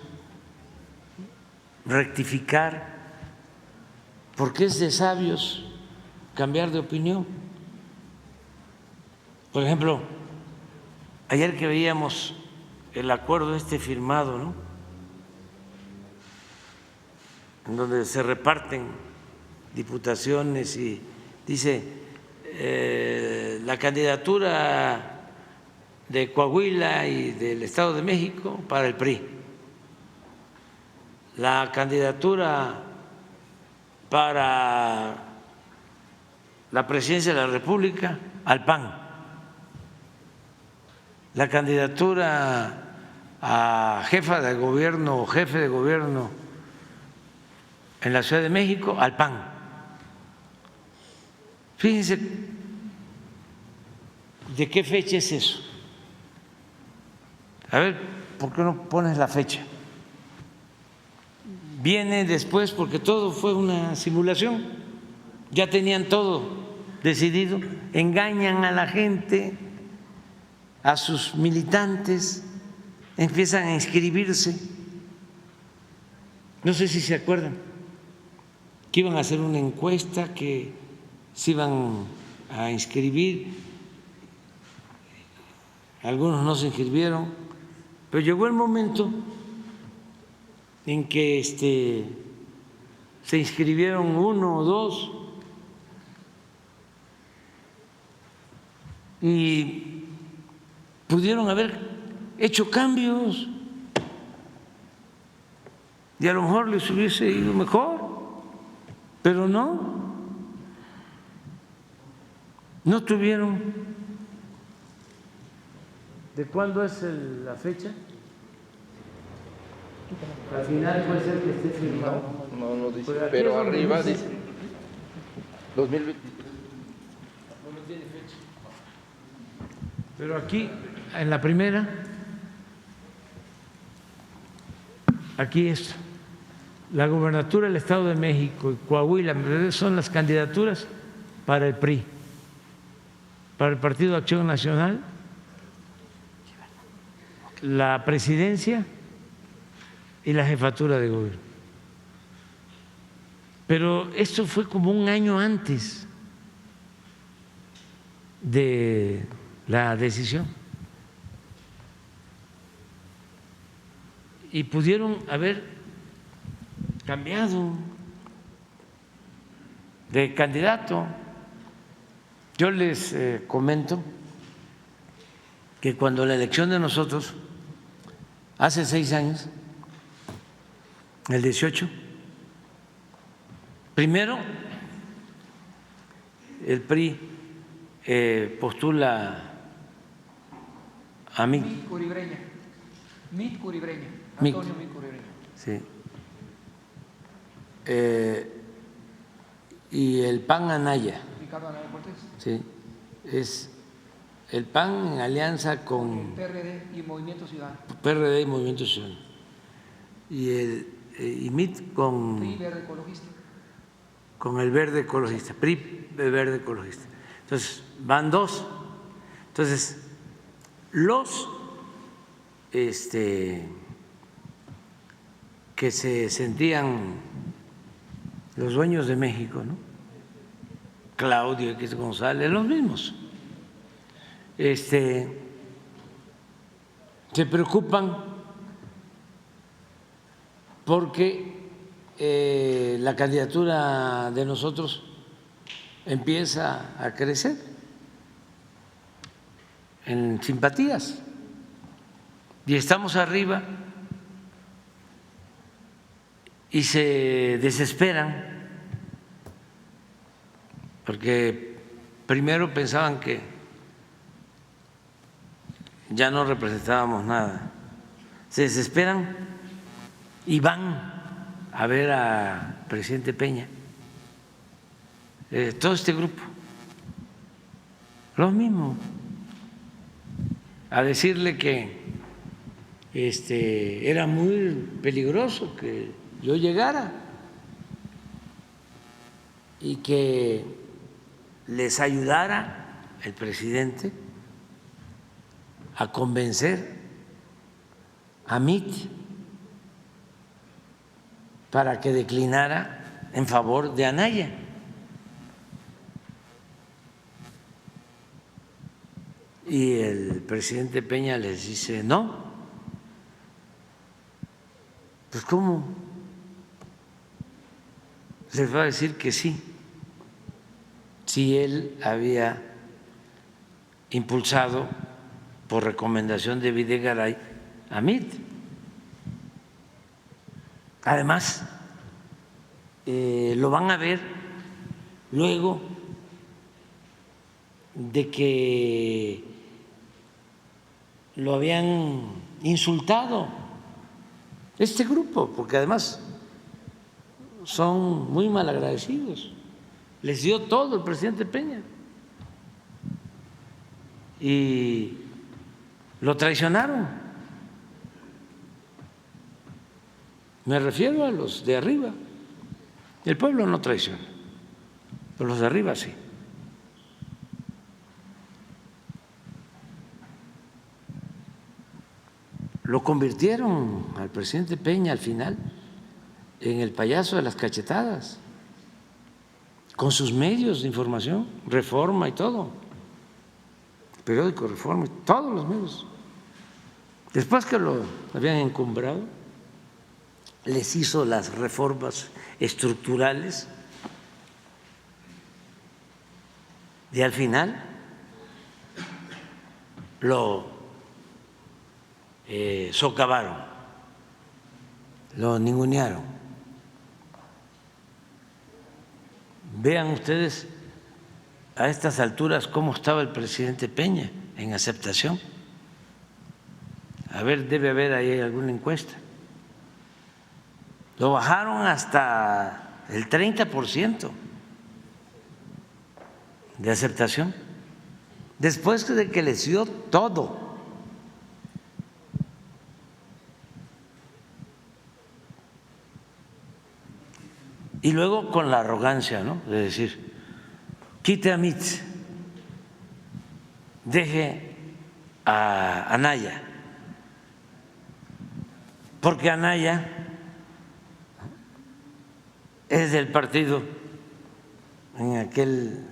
rectificar, porque es de sabios cambiar de opinión. Por ejemplo, ayer que veíamos el acuerdo firmado, ¿no?, en donde se reparten diputaciones y dice la candidatura de Coahuila y del Estado de México para el PRI, la candidatura para la presidencia de la República al PAN, la candidatura a jefa de gobierno o jefe de gobierno en la Ciudad de México al PAN. Fíjense de qué fecha es eso. A ver, ¿por qué no pones la fecha? Viene después porque todo fue una simulación, ya tenían todo decidido, engañan a la gente, a sus militantes, empiezan a inscribirse. No sé si se acuerdan que iban a hacer una encuesta, que se iban a inscribir, algunos no se inscribieron, pero llegó el momento en que se inscribieron uno o dos y pudieron haber hecho cambios y a lo mejor les hubiese ido mejor, pero no tuvieron. ¿De cuándo es la fecha? Al final puede ser que esté firmado. No dice, pero arriba dice 2020. No tiene fecha. Pero aquí, en la primera, aquí es la gubernatura del Estado de México y Coahuila, son las candidaturas para el PRI, para el Partido de Acción Nacional, la presidencia y la jefatura de gobierno. Pero esto fue como un año antes de la decisión. Y pudieron haber cambiado de candidato. Yo les comento que cuando la elección de nosotros, hace 6 años, el 18, primero el PRI postula a mí. Mit Curibreña. Antonio Mit Curibreña. Sí. Y el PAN Anaya. Ricardo Anaya Cortés. Sí. Es el PAN en alianza con PRD y Movimiento Ciudadano. PRD y Movimiento Ciudadano. Y MIT con PRI Verde Ecologista. Con el Verde Ecologista, PRI Verde Ecologista. Entonces, van 2. Entonces, los que se sentían los dueños de México, ¿no? Claudio X González, los mismos, se preocupan porque la candidatura de nosotros empieza a crecer en simpatías y estamos arriba y se desesperan porque primero pensaban que ya no representábamos nada, se desesperan y van a ver al presidente Peña, todo este grupo, lo mismo, a decirle que era muy peligroso que yo llegara y que les ayudara el presidente a convencer a MIT para que declinara en favor de Anaya. Y el presidente Peña les dice, no, pues ¿cómo les va a decir que sí? Si él había impulsado por recomendación de Videgaray a MIT. Además, lo van a ver luego de que lo habían insultado este grupo, porque además son muy malagradecidos. Les dio todo el presidente Peña y lo traicionaron. Me refiero a los de arriba. El pueblo no traiciona, pero los de arriba sí. Lo convirtieron al presidente Peña al final en el payaso de las cachetadas, con sus medios de información, Reforma y todo, el periódico Reforma, y todos los medios. Después que lo habían encumbrado, les hizo las reformas estructurales y al final lo socavaron, lo ningunearon. Vean ustedes a estas alturas cómo estaba el presidente Peña en aceptación. A ver, debe haber ahí alguna encuesta. Lo bajaron hasta el 30% de aceptación, después de que les dio todo. Y luego con la arrogancia, ¿no?, de decir, quite a MIT, deje a Anaya, porque Anaya es del partido en aquel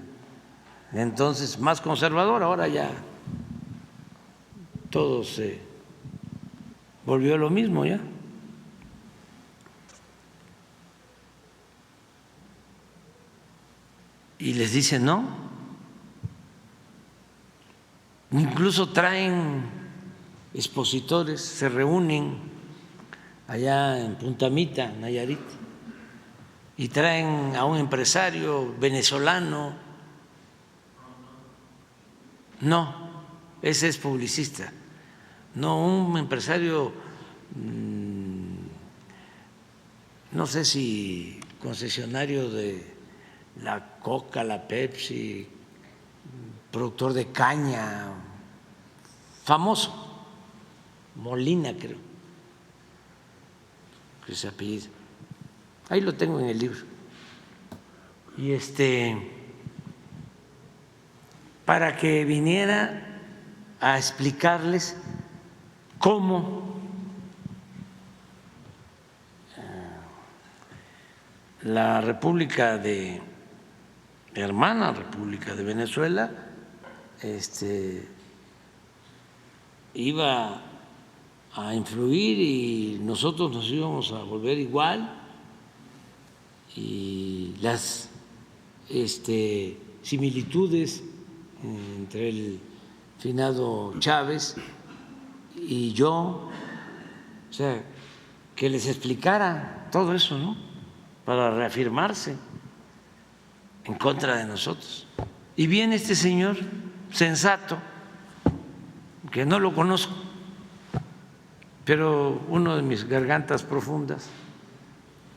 entonces más conservador, ahora ya todo se volvió lo mismo ya. Y les dicen no. Incluso traen expositores, se reúnen allá en Punta Mita, Nayarit, y traen a un empresario venezolano. No, ese es publicista. No, un empresario, no sé si concesionario de la Coca, la Pepsi, productor de caña, famoso, Molina creo que se apellida. Ahí lo tengo en el libro. Y para que viniera a explicarles cómo la República de hermana República de Venezuela iba a influir y nosotros nos íbamos a volver igual, y las similitudes entre el finado Chávez y yo, o sea, que les explicara todo eso, ¿no? Para reafirmarse en contra de nosotros. Y viene este señor sensato, que no lo conozco, pero uno de mis gargantas profundas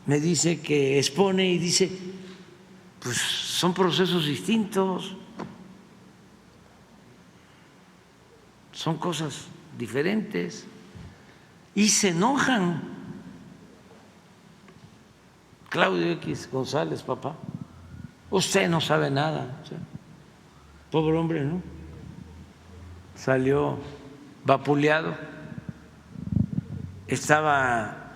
me dice que expone y dice, pues son procesos distintos, son cosas diferentes, y se enojan. Claudio X González, papá, usted no sabe nada. O sea, pobre hombre, ¿no? Salió vapuleado, estaba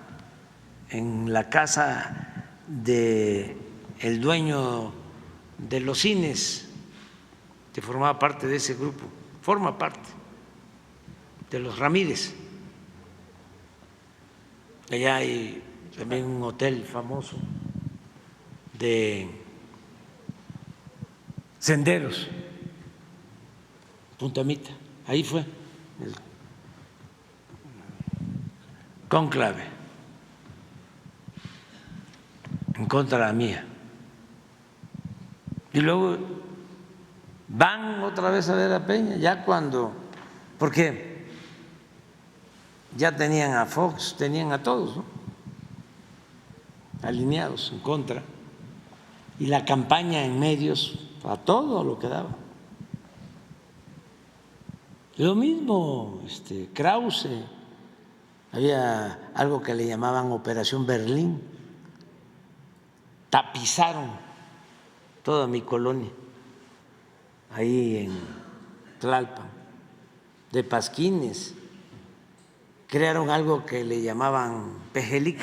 en la casa de el dueño de los cines, que formaba parte de ese grupo, forma parte de los Ramírez. Allá hay también un hotel famoso de senderos, Punta Mita. Ahí fue el cónclave en contra mía. Y luego van otra vez a ver a Peña, ya cuando, porque ya tenían a Fox, tenían a todos, ¿no?, alineados en contra, y la campaña en medios a todo lo que daba. Lo mismo Krause, había algo que le llamaban Operación Berlín, tapizaron toda mi colonia ahí en Tlalpan de pasquines, crearon algo que le llamaban Pejelic.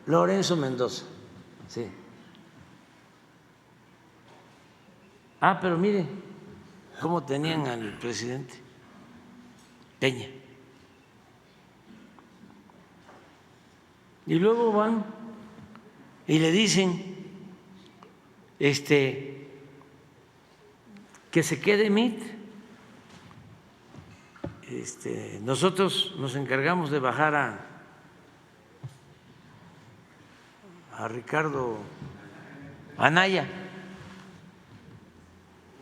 Lorenzo Mendoza, sí. Ah, pero mire cómo tenían al presidente Peña. Y luego van y le dicen que se quede MIT. Nosotros nos encargamos de bajar a Ricardo Anaya,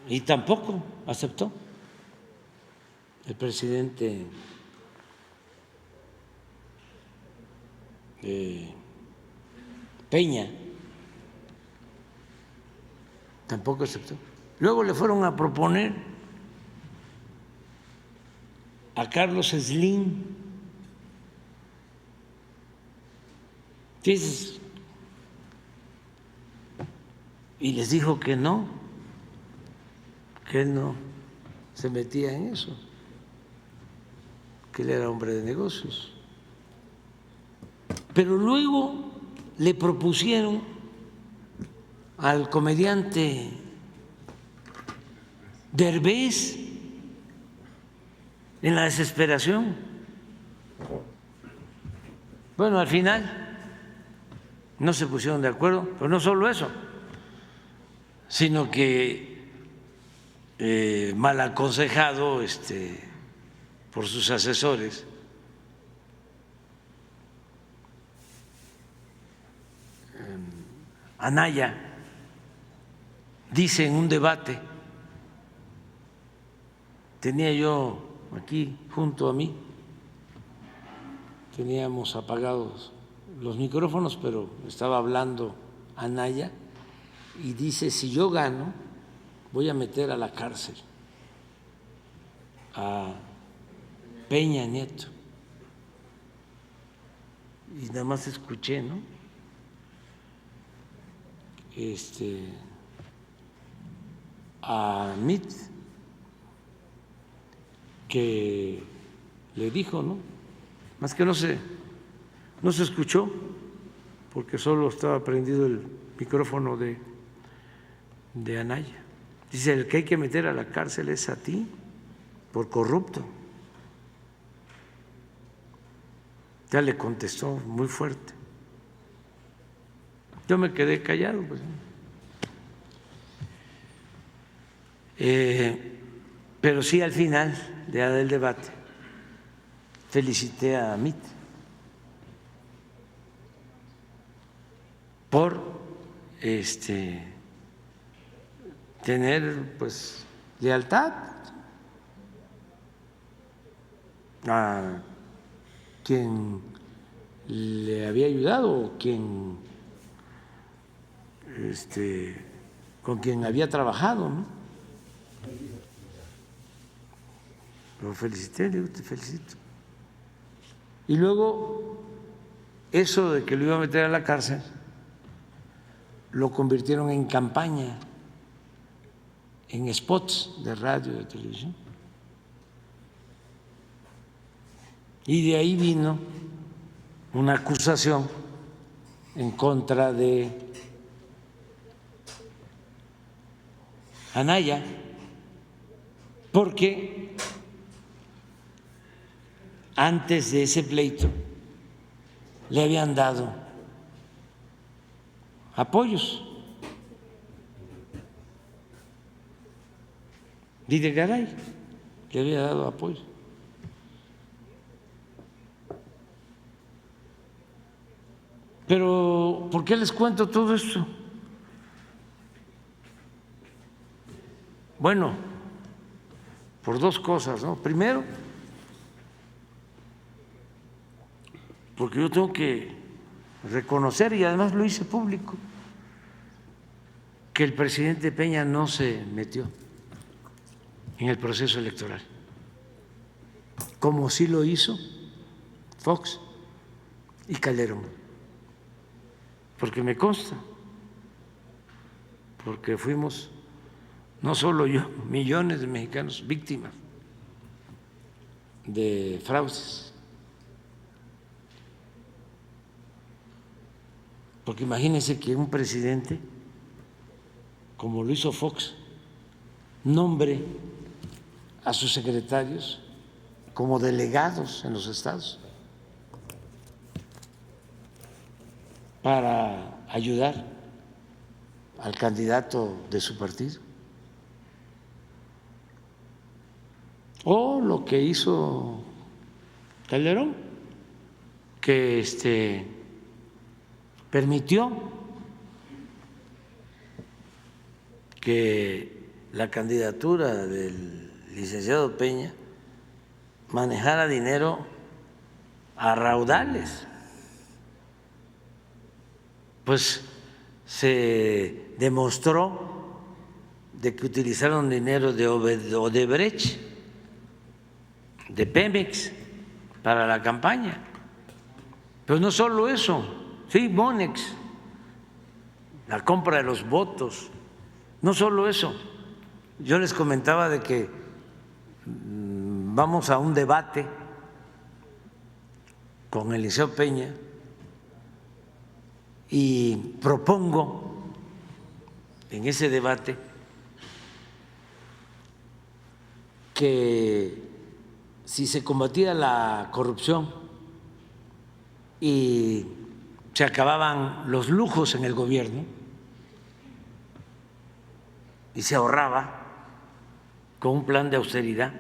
y tampoco aceptó el presidente Peña, tampoco aceptó. Luego le fueron a proponer a Carlos Slim, y les dijo que no, que él no se metía en eso, que él era hombre de negocios. Pero luego le propusieron al comediante Derbez, en la desesperación. Bueno, al final no se pusieron de acuerdo, pero no solo eso, sino que mal aconsejado por sus asesores, Anaya dice en un debate, tenía yo aquí junto a mí, teníamos apagados los micrófonos, pero estaba hablando Anaya y dice, si yo gano, voy a meter a la cárcel a Peña Nieto. Y nada más escuché, ¿no? A Mit, que le dijo, ¿no? Más que no se escuchó, porque solo estaba prendido el micrófono de Anaya. Dice, el que hay que meter a la cárcel es a ti, por corrupto. Ya le contestó muy fuerte. Yo me quedé callado, pues. Pero sí, al final del debate felicité a Mit por tener pues lealtad a quien le había ayudado, con quien había trabajado, ¿no? Lo felicité, le digo, te felicito. Y luego, eso de que lo iba a meter a la cárcel, lo convirtieron en campaña, en spots de radio y de televisión. Y de ahí vino una acusación en contra de Anaya, porque antes de ese pleito le habían dado apoyos. Videgaray le había dado apoyo. Pero, ¿por qué les cuento todo esto? Bueno, por dos cosas, ¿no? Primero, porque yo tengo que reconocer, y además lo hice público, que el presidente Peña no se metió en el proceso electoral, como sí lo hizo Fox y Calderón, porque me consta, porque fuimos, no solo yo, millones de mexicanos víctimas de fraudes. Porque imagínense que un presidente, como lo hizo Fox, nombre a sus secretarios como delegados en los estados para ayudar al candidato de su partido. O lo que hizo Calderón, que permitió que la candidatura del licenciado Peña manejara dinero a raudales. Pues se demostró de que utilizaron dinero de Odebrecht, de Pemex, para la campaña. Pero no solo eso, sí, Monex, la compra de los votos, no solo eso. Yo les comentaba de que vamos a un debate con el licenciado Peña y propongo en ese debate que si se combatía la corrupción y se acababan los lujos en el gobierno y se ahorraba con un plan de austeridad,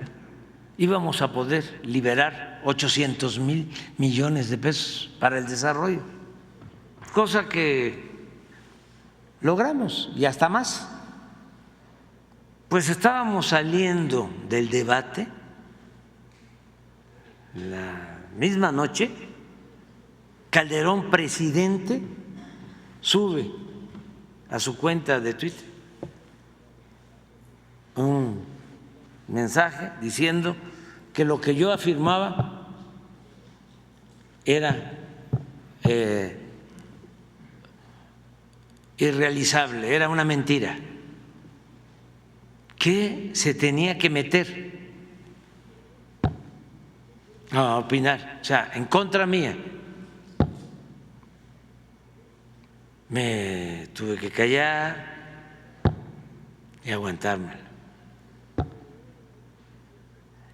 íbamos a poder liberar 800,000 millones de pesos para el desarrollo, cosa que logramos y hasta más. Pues estábamos saliendo del debate la misma noche, Calderón, presidente, sube a su cuenta de Twitter un mensaje diciendo que lo que yo afirmaba era irrealizable, era una mentira, que se tenía que meter a opinar, o sea, en contra mía. Me tuve que callar y aguantármelo.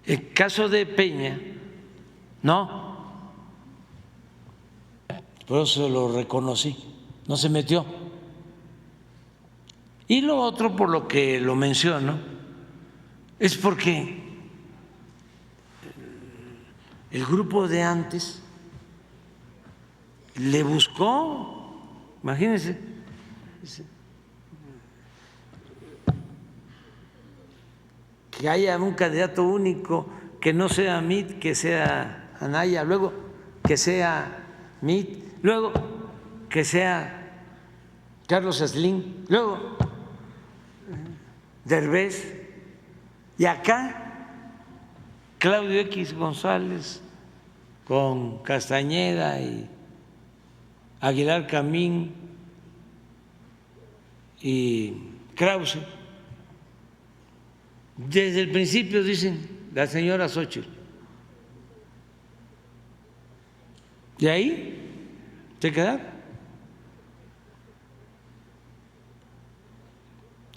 El caso de Peña, no, por eso lo reconocí, no se metió. Y lo otro, por lo que lo menciono, es porque el grupo de antes le buscó, imagínense, que haya un candidato único, que no sea Mitt, que sea Anaya, luego que sea Mitt, luego que sea Carlos Slim, luego Derbez, y acá Claudio X González con Castañeda y Aguilar Camín y Krause. Desde el principio dicen la señora Xóchitl. Y ahí se quedaron.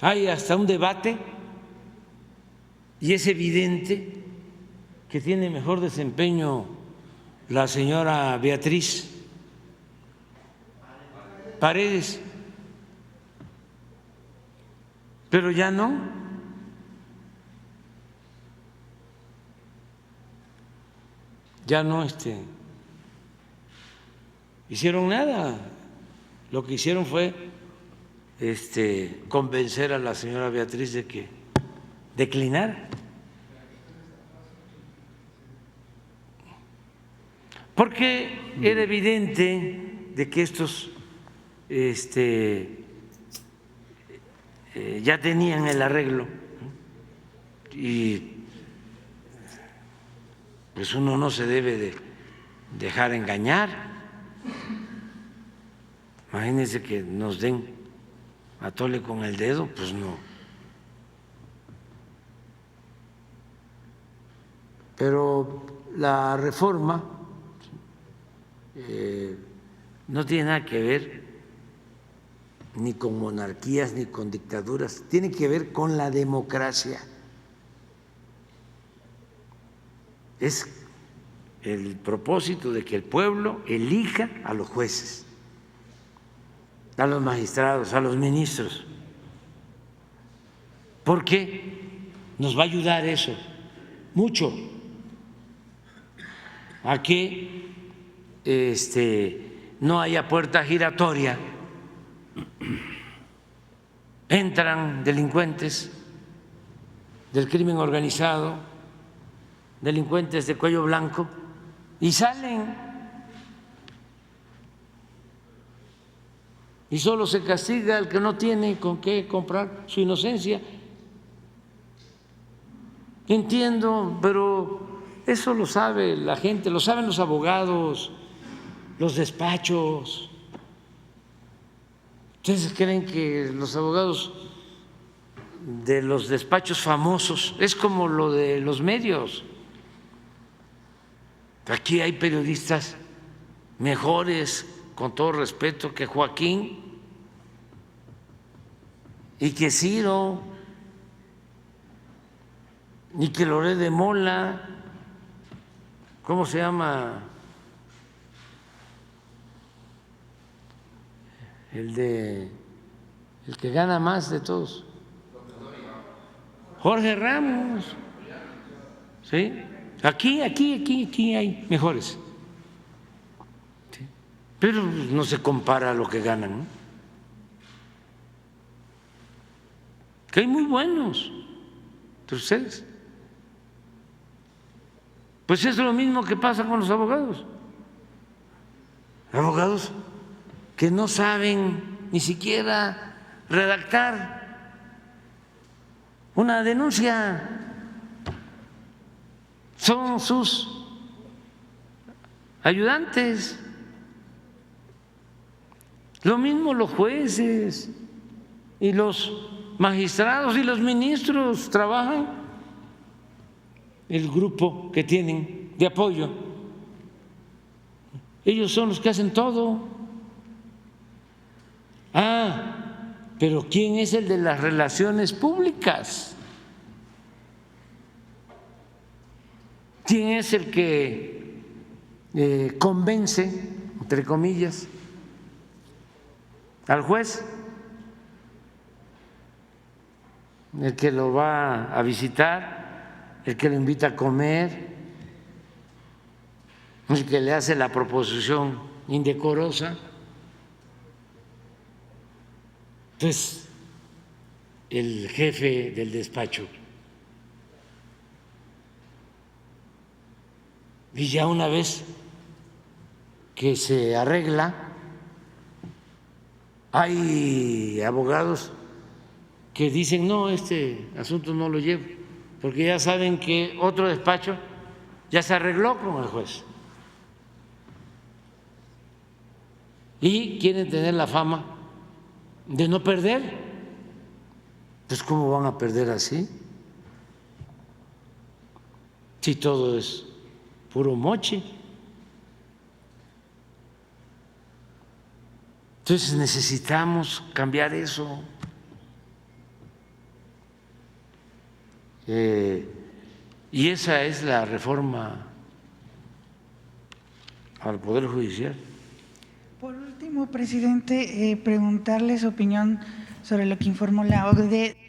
Hay hasta un debate y es evidente que tiene mejor desempeño la señora Beatriz Paredes, pero ya no. Ya no hicieron nada. Lo que hicieron fue convencer a la señora Beatriz de que declinara. Porque era evidente de que estos ya tenían el arreglo y pues uno no se debe de dejar engañar. Imagínense que nos den a tole con el dedo, pues no. Pero la reforma no tiene nada que ver ni con monarquías ni con dictaduras, tiene que ver con la democracia. Es el propósito de que el pueblo elija a los jueces, a los magistrados, a los ministros, porque nos va a ayudar eso mucho a que no haya puerta giratoria. Entran delincuentes del crimen organizado, delincuentes de cuello blanco, y salen y solo se castiga al que no tiene con qué comprar su inocencia. Entiendo, pero eso lo sabe la gente, lo saben los abogados, los despachos. ¿Ustedes creen que los abogados de los despachos famosos es como lo de los medios? Aquí hay periodistas mejores con todo respeto, que Joaquín y que Ciro y que Loret de Mola, ¿cómo se llama? El que gana más de todos. Jorge Ramos. ¿Sí? Aquí hay mejores. ¿Sí? Pero no se compara a lo que ganan, ¿no? Que hay muy buenos entre ustedes. Pues es lo mismo que pasa con los abogados. Abogados que no saben ni siquiera redactar una denuncia. Son sus ayudantes. Lo mismo los jueces y los magistrados y los ministros trabajan, el grupo que tienen de apoyo. Ellos son los que hacen todo. Pero ¿quién es el de las relaciones públicas? ¿Quién es el que convence, entre comillas, al juez? El que lo va a visitar, el que lo invita a comer, el que le hace la proposición indecorosa. Entonces, el jefe del despacho. Y ya una vez que se arregla, hay abogados que dicen, no, este asunto no lo llevo, porque ya saben que otro despacho ya se arregló con el juez. Y quieren tener la fama de no perder. Pues ¿cómo van a perder así? Si todo es puro moche. Entonces necesitamos cambiar eso. Y esa es la reforma al Poder Judicial. Por último, presidente, preguntarle su opinión sobre lo que informó la OCDE